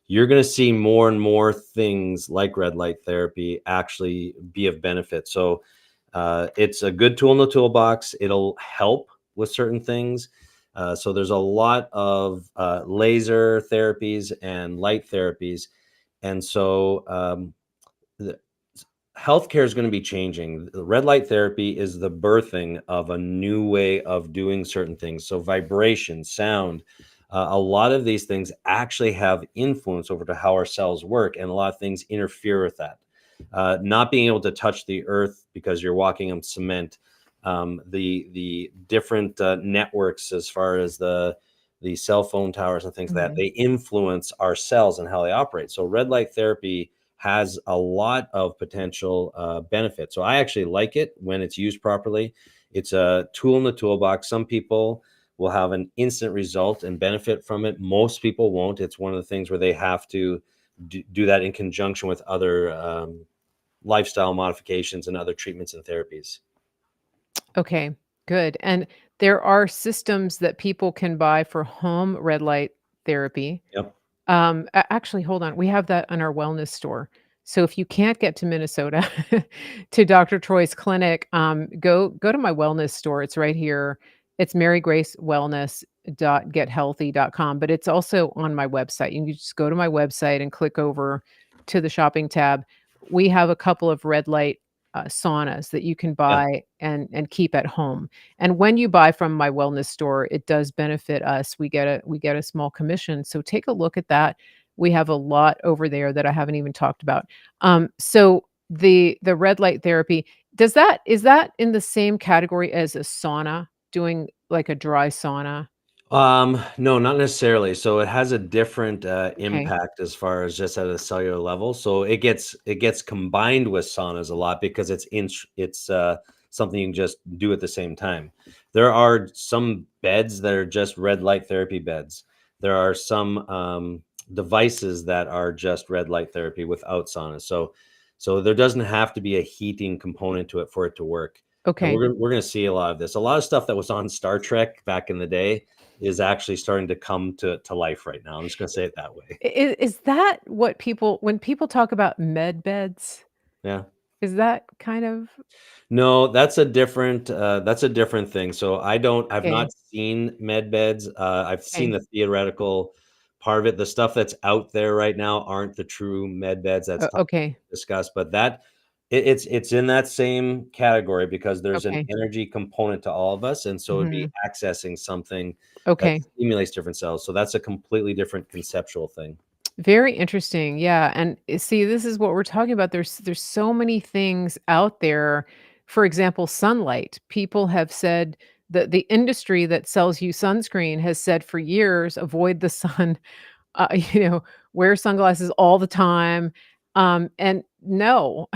You're going to see more and more things like red light therapy actually be of benefit. So it's a good tool in the toolbox. It'll help with certain things. So there's a lot of laser therapies and light therapies. And so the healthcare is going to be changing. The red light therapy is the birthing of a new way of doing certain things. So vibration, sound, a lot of these things actually have influence over to how our cells work, and a lot of things interfere with that. Not being able to touch the earth because you're walking on cement, the different networks as far as the cell phone towers and things like that, they influence our cells and how they operate. So red light therapy has a lot of potential benefit. So I actually like it when it's used properly. It's a tool in the toolbox. Some people will have an instant result and benefit from it. Most people won't. It's one of the things where they have to do that in conjunction with other lifestyle modifications and other treatments and therapies. Okay, good. And there are systems that people can buy for home red light therapy. Yep. Actually, hold on. We have that on our wellness store. So if you can't get to Minnesota to Dr. Troy's clinic, go to my wellness store. It's right here. It's marygracewellness.gethealthy.com, but it's also on my website. You can just go to my website and click over to the shopping tab. We have a couple of red light saunas that you can Yeah. buy and keep at home. And when you buy from my wellness store, it does benefit us. We get a small commission. So take a look at that. We have a lot over there that I haven't even talked about. So the red light therapy, is that in the same category as a sauna, doing like a dry sauna? No, not necessarily. So it has a different Okay. impact as far as just at a cellular level. So it gets combined with saunas a lot because it's something you can just do at the same time. There are some beds that are just red light therapy beds. There are some devices that are just red light therapy without saunas. So there doesn't have to be a heating component to it for it to work. And Okay. we're gonna see a lot of this. A lot of stuff that was on Star Trek back in the day is actually starting to come to life right now. I'm just gonna say it that way. Is that what people when people talk about med beds, Yeah. is that kind of No, that's a different thing. So I've okay? not seen med beds. I've seen Okay. the theoretical part of it. The stuff that's out there right now aren't the true med beds that's Okay. discussed, but it's in that same category because there's an Okay. energy component to all of us, and so it'd be Mhm. accessing something that Okay. stimulates different cells. So that's a completely different conceptual thing. Very interesting. Yeah, and see, this is what we're talking about. There's so many things out there. For example, sunlight. People have said that the industry that sells you sunscreen has said for years, avoid the sun. You know, wear sunglasses all the time. And no,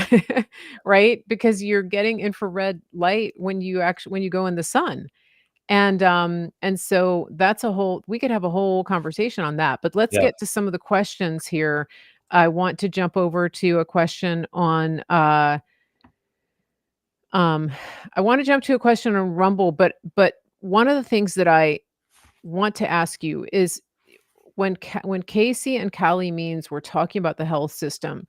right? Because you're getting infrared light when you go in the sun. And so that's a whole we could have a whole conversation on that, but let's Yeah. get to some of the questions here. I want to jump over to a question on, um I wanna jump to a question on Rumble, but one of the things that I want to ask you is when Casey and Callie Means were talking about the health system,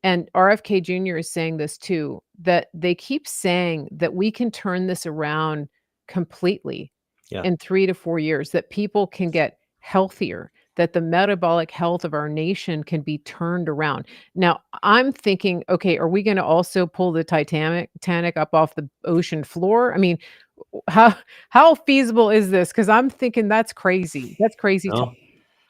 and RFK Jr. is saying this too, that they keep saying that we can turn this around completely Yeah. in 3 to 4 years, that people can get healthier, that the metabolic health of our nation can be turned around. Now, I'm thinking, okay, are we gonna also pull the Titanic up off the ocean floor? I mean, how how feasible is this? Because 'Cause I'm thinking that's crazy. That's crazy talk. No.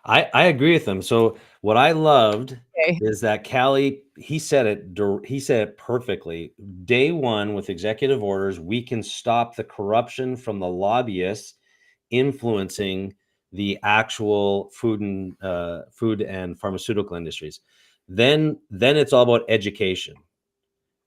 I agree with them. So what I loved Okay. is that Callie, he said it perfectly. Day one with executive orders, we can stop the corruption from the lobbyists influencing the actual food and pharmaceutical industries. Then it's all about education.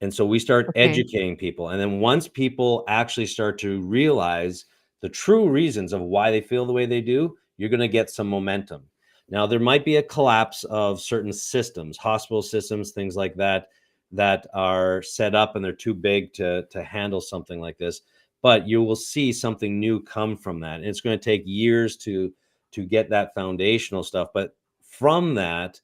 And so we start Okay. educating people. And then once people actually start to realize the true reasons of why they feel the way they do, you're going to get some momentum. Now, there might be a collapse of certain systems, hospital systems, things like that, that are set up and they're too big to handle something like this. But you will see something new come from that. And it's going to take years to get that foundational stuff. But from that,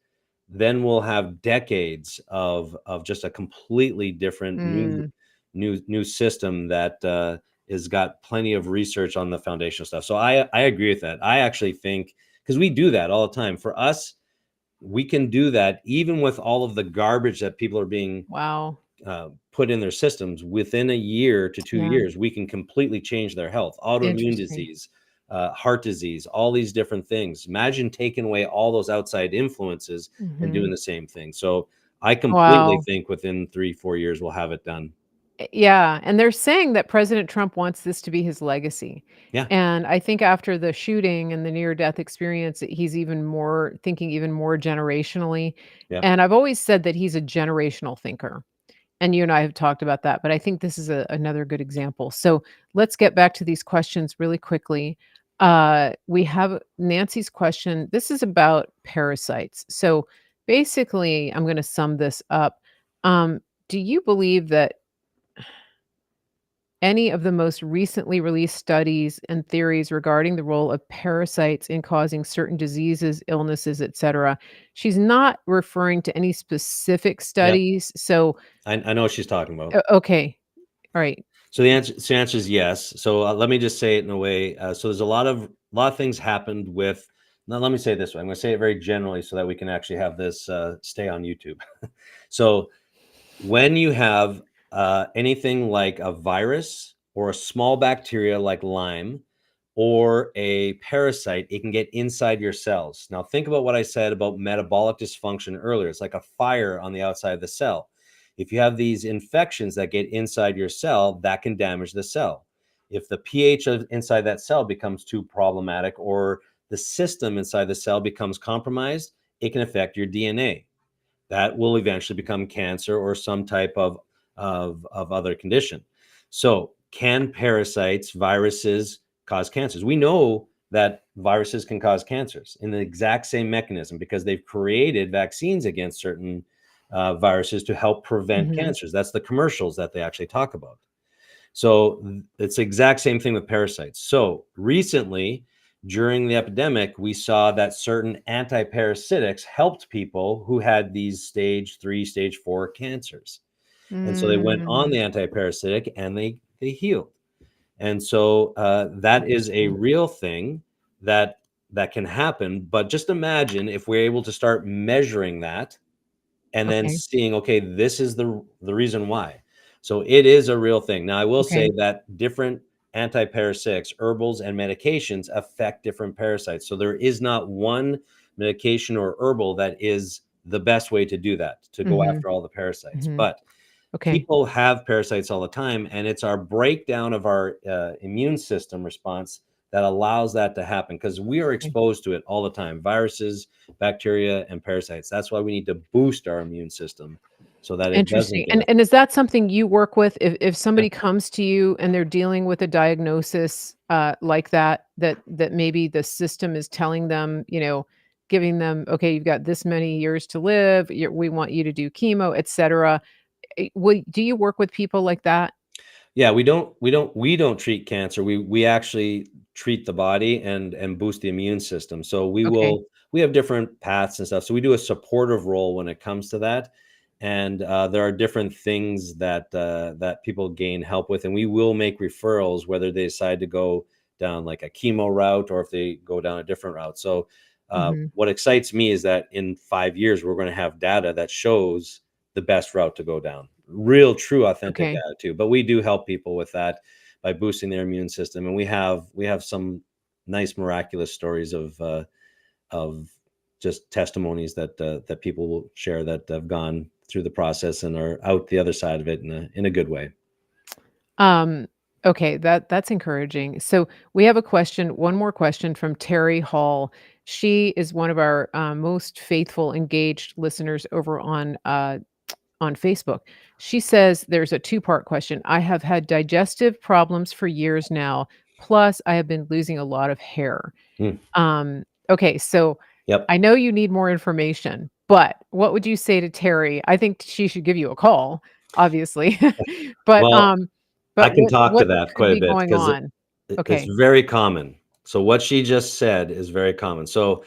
then we'll have decades of just a completely different Mm, new system that has got plenty of research on the foundational stuff. So I agree with that. I actually think, because we do that all the time. For us, we can do that even with all of the garbage that people are being wow. put in their systems. Within a year to two Yeah. years, we can completely change their health. Autoimmune Interesting. disease, heart disease, all these different things. Imagine taking away all those outside influences and doing Mhm. the same thing. So I completely Wow. think within 3-4 years we'll have it done. Yeah, and they're saying that President Trump wants this to be his legacy. Yeah, And I think after the shooting and the near death experience, he's even more thinking even more generationally. yeah. And I've always said that he's a generational thinker. And you and I have talked about that, but I think this is another good example. So let's get back to these questions really quickly. We have Nancy's question. This is about parasites. So basically, I'm going to sum this up. Do you believe that any of the most recently released studies and theories regarding the role of parasites in causing certain diseases, illnesses, etc.? She's not referring to any specific Yep. studies. So, I know what she's talking about. okay. All right. So the answer is yes. So let me just say it in a way. So there's a lot of things happened with. Now let me say it this way. I'm going to say it very generally so that we can actually have this stay on YouTube. So when you have anything like a virus or a small bacteria like Lyme or a parasite, it can get inside your cells. Now, think about what I said about metabolic dysfunction earlier. It's like a fire on the outside of the cell. If you have these infections that get inside your cell, that can damage the cell. If the pH inside that cell becomes too problematic or the system inside the cell becomes compromised, it can affect your DNA. That will eventually become cancer or some type of other condition. So, can parasites, viruses cause cancers? We know that viruses can cause cancers in the exact same mechanism because they've created vaccines against certain viruses to help prevent Mhm. cancers. That's the commercials that they actually talk about. So it's the exact same thing with parasites. So recently, during the epidemic, we saw that certain antiparasitics helped people who had these stage 3, stage 4 cancers. And so they went on Mm, the antiparasitic and they healed. And so that is a interesting. real thing that that can happen. But just imagine if we're able to start measuring that and then Okay. seeing, okay, this is the reason why. So it is a real thing. Now, I will say Okay. that different antiparasitics, herbals, and medications affect different parasites. So there is not one medication or herbal that is the best way to do that, to go Mhm. after all the parasites. Mhm. But Okay. people have parasites all the time, and it's our breakdown of our immune system response that allows that to happen because we are Okay. exposed to it all the time, viruses, bacteria, and parasites. That's why we need to boost our immune system so that it Interesting. doesn't get And is that something you work with if yeah. somebody comes to you and they're dealing with a diagnosis, like that, that maybe the system is telling them, giving them, "Okay, you've got this many years to live, we want you to do chemo," etcetera. Do you work with people like that? Yeah, we don't treat cancer. We actually treat the body and boost the immune system. So Okay. we have different paths and stuff. So we do a supportive role when it comes to that. And there are different things that people gain help with, and we will make referrals whether they decide to go down like a chemo route or if they go down a different route. So Mhm. what excites me is that in 5 years we're going to have data that shows the best route to go down. Real, true, authentic Okay. attitude. But we do help people with that by boosting their immune system, and we have some nice miraculous stories of just testimonies that people will share that have gone through the process and are out the other side of it in a good way. Um, okay, that's encouraging. So we have a question, one more question from Terry Hall. She is one of our most faithful, engaged listeners over on Facebook. She says there's a two-part question. I have had digestive problems for years now. Plus, I have been losing a lot of hair. Mm, Okay, so yep. I know you need more information, But what would you say to Terry? I think she should give you a call, obviously. But, Well, I can talk to what that could quite a be bit going because on? it's Okay. very common. So what she just said is very common. So,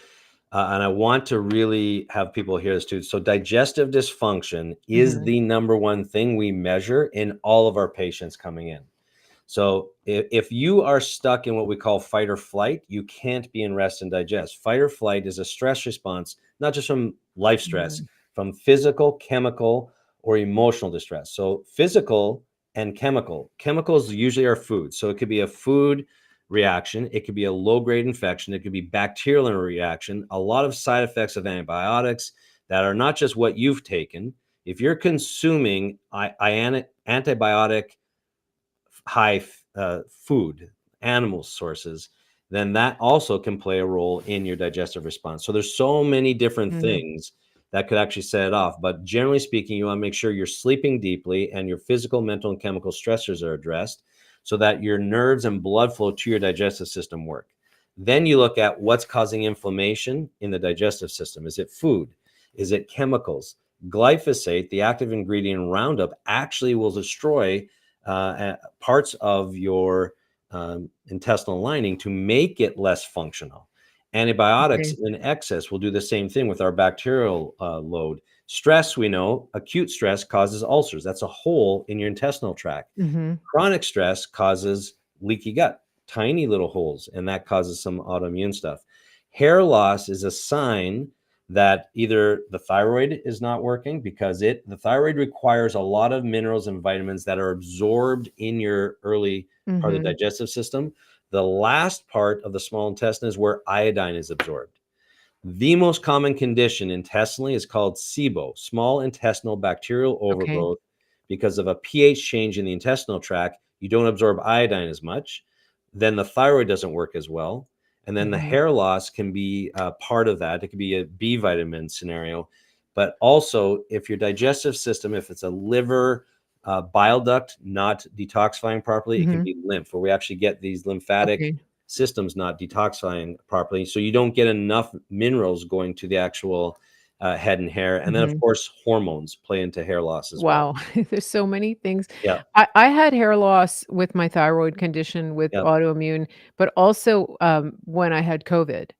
and I want to really have people hear this too. So digestive dysfunction is Mhm, the number one thing we measure in all of our patients coming in. So if you are stuck in what we call fight or flight, you can't be in rest and digest. Fight or flight is a stress response, not just from life stress, mhm, from physical, chemical, or emotional distress. So physical and chemical. Chemicals usually are food. So it could be a food reaction, it could be a low-grade infection, it could be bacterial reaction, a lot of side effects of antibiotics that are not just what you've taken. If you're consuming antibiotic high food, animal sources, then that also can play a role in your digestive response. So there's so many different mhm, things that could actually set it off. But generally speaking, you want to make sure you're sleeping deeply and your physical, mental, and chemical stressors are addressed so that your nerves and blood flow to your digestive system work. Then you look at what's causing inflammation in the digestive system. Is it food? Is it chemicals? Glyphosate, the active ingredient in Roundup, actually will destroy parts of your intestinal lining to make it less functional. Antibiotics okay, in excess will do the same thing with our bacterial load. Stress, we know, acute stress causes ulcers. That's a hole in your intestinal tract. mhm, Chronic stress causes leaky gut, tiny little holes, and that causes some autoimmune stuff. Hair loss is a sign that either the thyroid is not working because the thyroid requires a lot of minerals and vitamins that are absorbed in your early part of the mhm, digestive system. The last part of the small intestine is where iodine is absorbed. The most common condition intestinally is called SIBO, small intestinal bacterial okay, overgrowth. Because of a pH change in the intestinal tract, you don't absorb iodine as much. Then the thyroid doesn't work as well. And then the mhm, hair loss can be part of that. It could be a B vitamin scenario. But also, if your digestive system, if it's a liver bile duct not detoxifying properly, it can mhm, be lymph, where we actually get these lymphatic okay, system's not detoxifying properly. So you don't get enough minerals going to the actual head and hair. And then, of mhm. course, hormones play into hair loss as well. Wow, there's so many things. Yeah. I had hair loss with my thyroid condition with Yeah. autoimmune, but also, when I had COVID,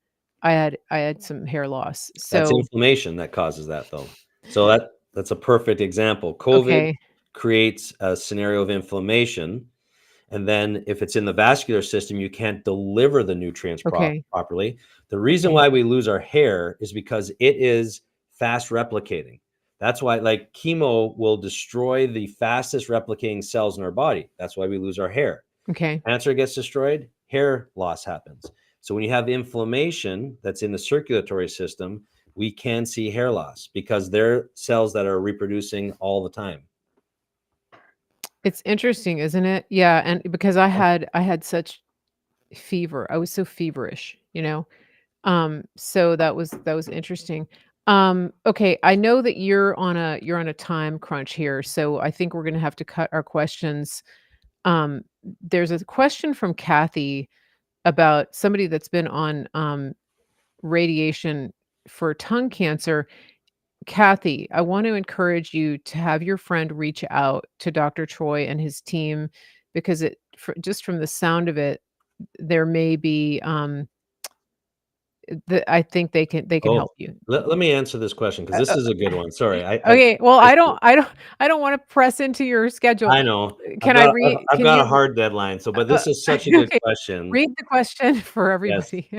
I had some hair loss. That's So inflammation that causes that, though. So that's a perfect example. COVID okay, creates a scenario of inflammation. And then if it's in the vascular system, you can't deliver the nutrients okay, properly. The reason okay, why we lose our hair is because it is fast replicating. That's why, like, chemo will destroy the fastest replicating cells in our body. That's why we lose our hair. okay. Cancer gets destroyed, hair loss happens. So when you have inflammation that's in the circulatory system, we can see hair loss because they're cells that are reproducing all the time. It's interesting, isn't it? Yeah, and because I had such fever. I was so feverish, you know? So that was interesting. Okay, I know that you're on a time crunch here, so I think we're gonna have to cut our questions. Um, there's a question from Kathy about somebody that's been on radiation for tongue cancer. Kathy, I want to encourage you to have your friend reach out to Dr. Troy and his team because just from the sound of it, there may be I think they can Oh, help you. let me answer this question because Uh, this uh, is a good one. Sorry, okay, well, I I don't wanna press into your schedule. I know. Can I read I've can got a you hard deadline, so but uh, this is such a good okay, question. read the question for Yes. everybody.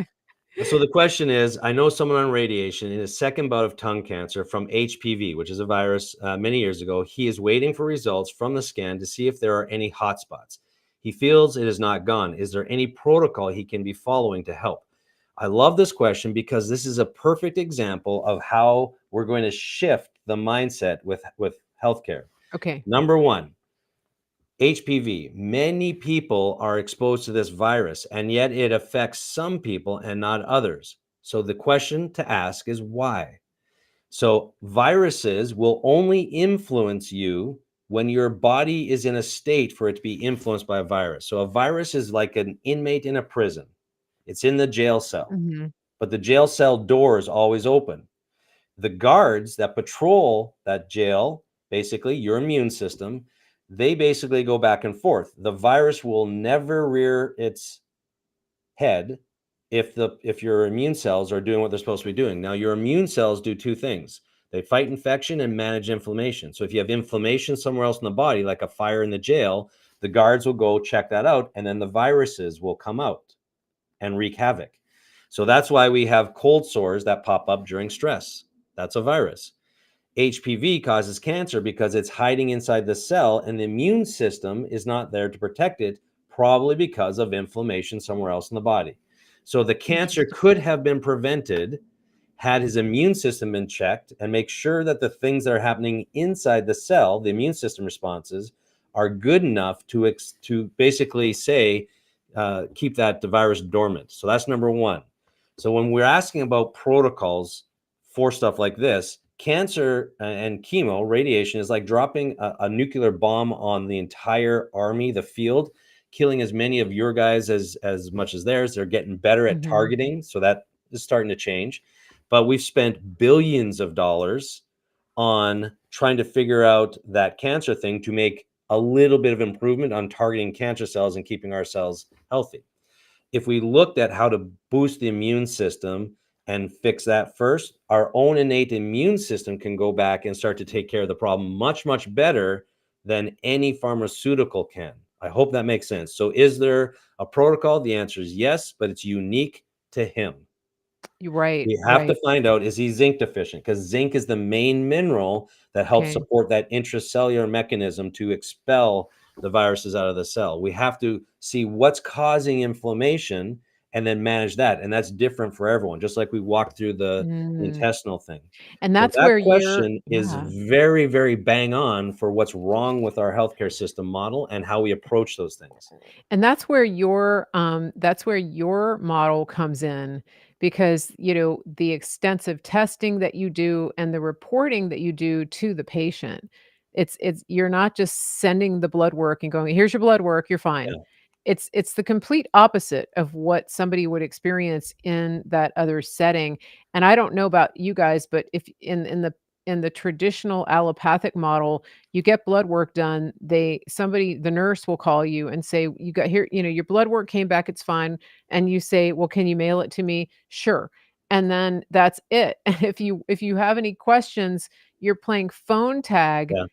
So the question is, I know someone on radiation in his second bout of tongue cancer from HPV, which is a virus many years ago. He is waiting for results from the scan to see if there are any hotspots. He feels it is not gone. Is there any protocol he can be following to help? I love this question because this is a perfect example of how we're going to shift the mindset with healthcare. Okay, Number one, HPV. Many people are exposed to this virus, and yet it affects some people and not others. So the question to ask is why? So viruses will only influence you when your body is in a state for it to be influenced by a virus. So a virus is like an inmate in a prison. It's in the jail cell, mhm, but the jail cell door is always open. The guards that patrol that jail, basically your immune system, they basically go back and forth. The virus will never rear its head if your immune cells are doing what they're supposed to be doing. Now, your immune cells do two things. They fight infection and manage inflammation. So if you have inflammation somewhere else in the body, like a fire in the jail, the guards will go check that out, and then the viruses will come out and wreak havoc. So that's why we have cold sores that pop up during stress. That's a virus. HPV causes cancer because it's hiding inside the cell and the immune system is not there to protect it, probably because of inflammation somewhere else in the body. So the cancer could have been prevented had his immune system been checked and make sure that the things that are happening inside the cell, the immune system responses, are good enough to basically say, keep that virus dormant. So that's number one. So when we're asking about protocols for stuff like this, cancer and chemo, radiation is like dropping a nuclear bomb on the entire army, the field, killing as many of your guys as much as theirs. They're getting better at targeting. So that is starting to change. But we've spent billions of dollars on trying to figure out that cancer thing to make a little bit of improvement on targeting cancer cells and keeping our cells healthy. If we looked at how to boost the immune system and fix that first, our own innate immune system can go back and start to take care of the problem much, much better than any pharmaceutical can. I hope that makes sense. So is there a protocol? The answer is yes, but it's unique to him. You're right. We have to Right. find out, is he zinc deficient? Because zinc is the main mineral that helps Okay. support that intracellular mechanism to expel the viruses out of the cell. We have to see what's causing inflammation and then manage that. And that's different for everyone, just like we walked through the Mm. intestinal thing. And So that's that where you're question is yeah. very, very bang on for what's wrong with our healthcare system model and how we approach those things. And that's where your model comes in because, the extensive testing that you do and the reporting that you do to the patient. It's you're not just sending the blood work and going, "Here's your blood work, you're fine." Yeah. It's the complete opposite of what somebody would experience in that other setting. And I don't know about you guys, but if in the traditional allopathic model, you get blood work done, the nurse will call you and say, "You got here, your blood work came back, it's fine." And you say, "Well, can you mail it to me?" "Sure." And then that's it. And if you have any questions, you're playing phone tag Yeah.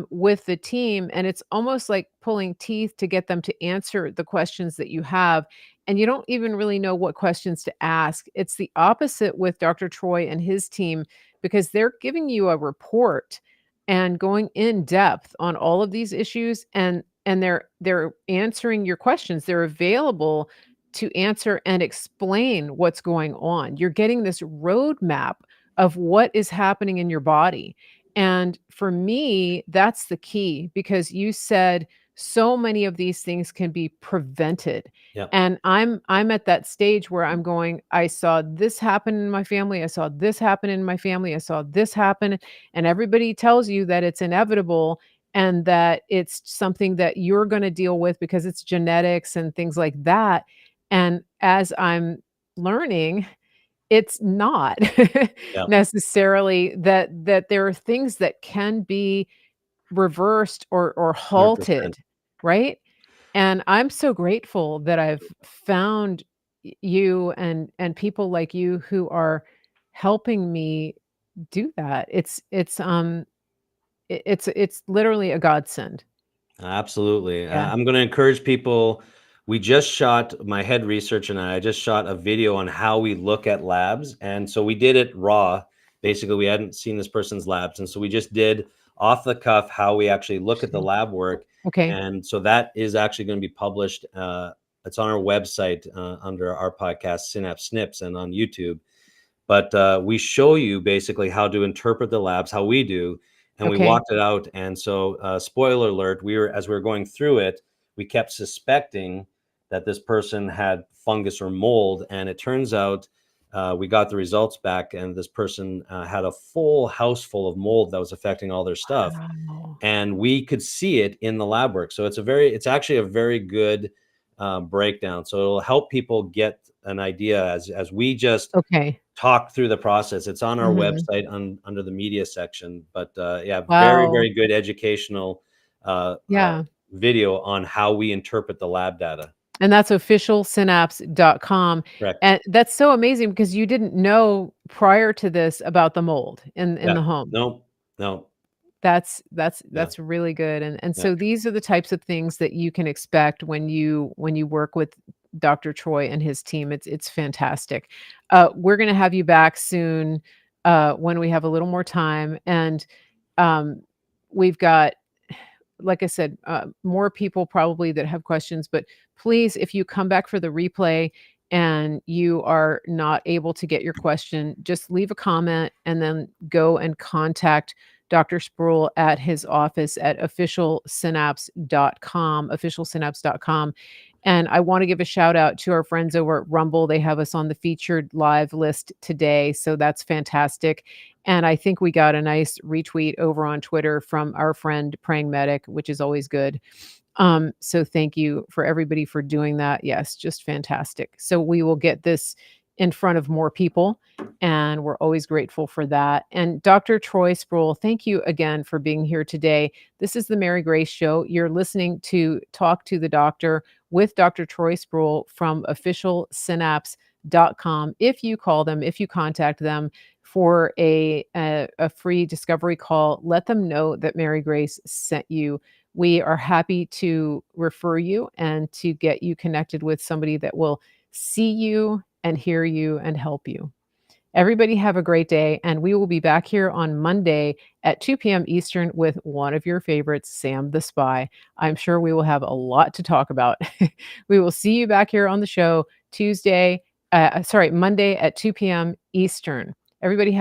with the team, and it's almost like pulling teeth to get them to answer the questions that you have, and you don't even really know what questions to ask. It's the opposite with Dr. Troy and his team because they're giving you a report and going in depth on all of these issues, and they're answering your questions. They're available to answer and explain what's going on. You're getting this roadmap of what is happening in your body. And for me, that's the key because you said so many of these things can be prevented. Yeah. And I'm at that stage where I'm going, I saw this happen in my family, I saw this happen in my family, I saw this happen, and everybody tells you that it's inevitable and that it's something that you're going to deal with because it's genetics and things like that. And as I'm learning, it's not Yeah. necessarily that there are things that can be reversed or 100%. halted, right? And I'm so grateful that I've found you and people like you who are helping me do that. It's literally a godsend. Absolutely. Yeah. I'm going to encourage people. We just shot, my head research and I just shot a video on how we look at labs. And so we did it raw. Basically, we hadn't seen this person's labs. And so we just did off the cuff how we actually look at the lab work. Okay. And so that is actually going to be published. It's on our website under our podcast, Synapse Snips, and on YouTube. But we show you basically how to interpret the labs, how we do, and we Okay. walked it out. And so, spoiler alert, as we were going through it, we kept suspecting that this person had fungus or mold, and it turns out we got the results back, and this person had a full house full of mold that was affecting all their stuff, Wow. and we could see it in the lab work. So it's actually a very good breakdown. So it'll help people get an idea as we just Okay. talk through the process. It's on our Mhm. website under the media section. But yeah, very, Wow. very good educational uh, uh, Yeah. video on how we interpret the lab data. And that's officialsynapse.com. Correct. And that's so amazing because you didn't know prior to this about the mold in Yeah. the home. No, no. Yeah. That's really good, and Yeah. so these are the types of things that you can expect when you work with Dr. Troy and his team. It's fantastic. We're gonna have you back soon, when we have a little more time, and, um, we've got, like I said, more people probably that have questions, but please, if you come back for the replay and you are not able to get your question, just leave a comment and then go and contact Dr. Spurrill at his office at officialsynapse.com. And I want to give a shout out to our friends over at Rumble. They have us on the featured live list today. So that's fantastic. And I think we got a nice retweet over on Twitter from our friend Praying Medic, which is always good. So thank you for everybody for doing that. Yes, just fantastic. So we will get this in front of more people, and we're always grateful for that. And Dr. Troy Sproul, thank you again for being here today. This is the Mary Grace Show. You're listening to Talk to the Doctor with Dr. Troy Sproul from officialsynapse.com. If you call them, if you contact them for a free discovery call, let them know that Mary Grace sent you. We are happy to refer you and to get you connected with somebody that will see you and hear you and help you. Everybody have a great day, and we will be back here on Monday at 2 p.m. Eastern with one of your favorites, Sam the Spy. I'm sure we will have a lot to talk about. We will see you back here on the show Monday at 2 p.m. Eastern. Everybody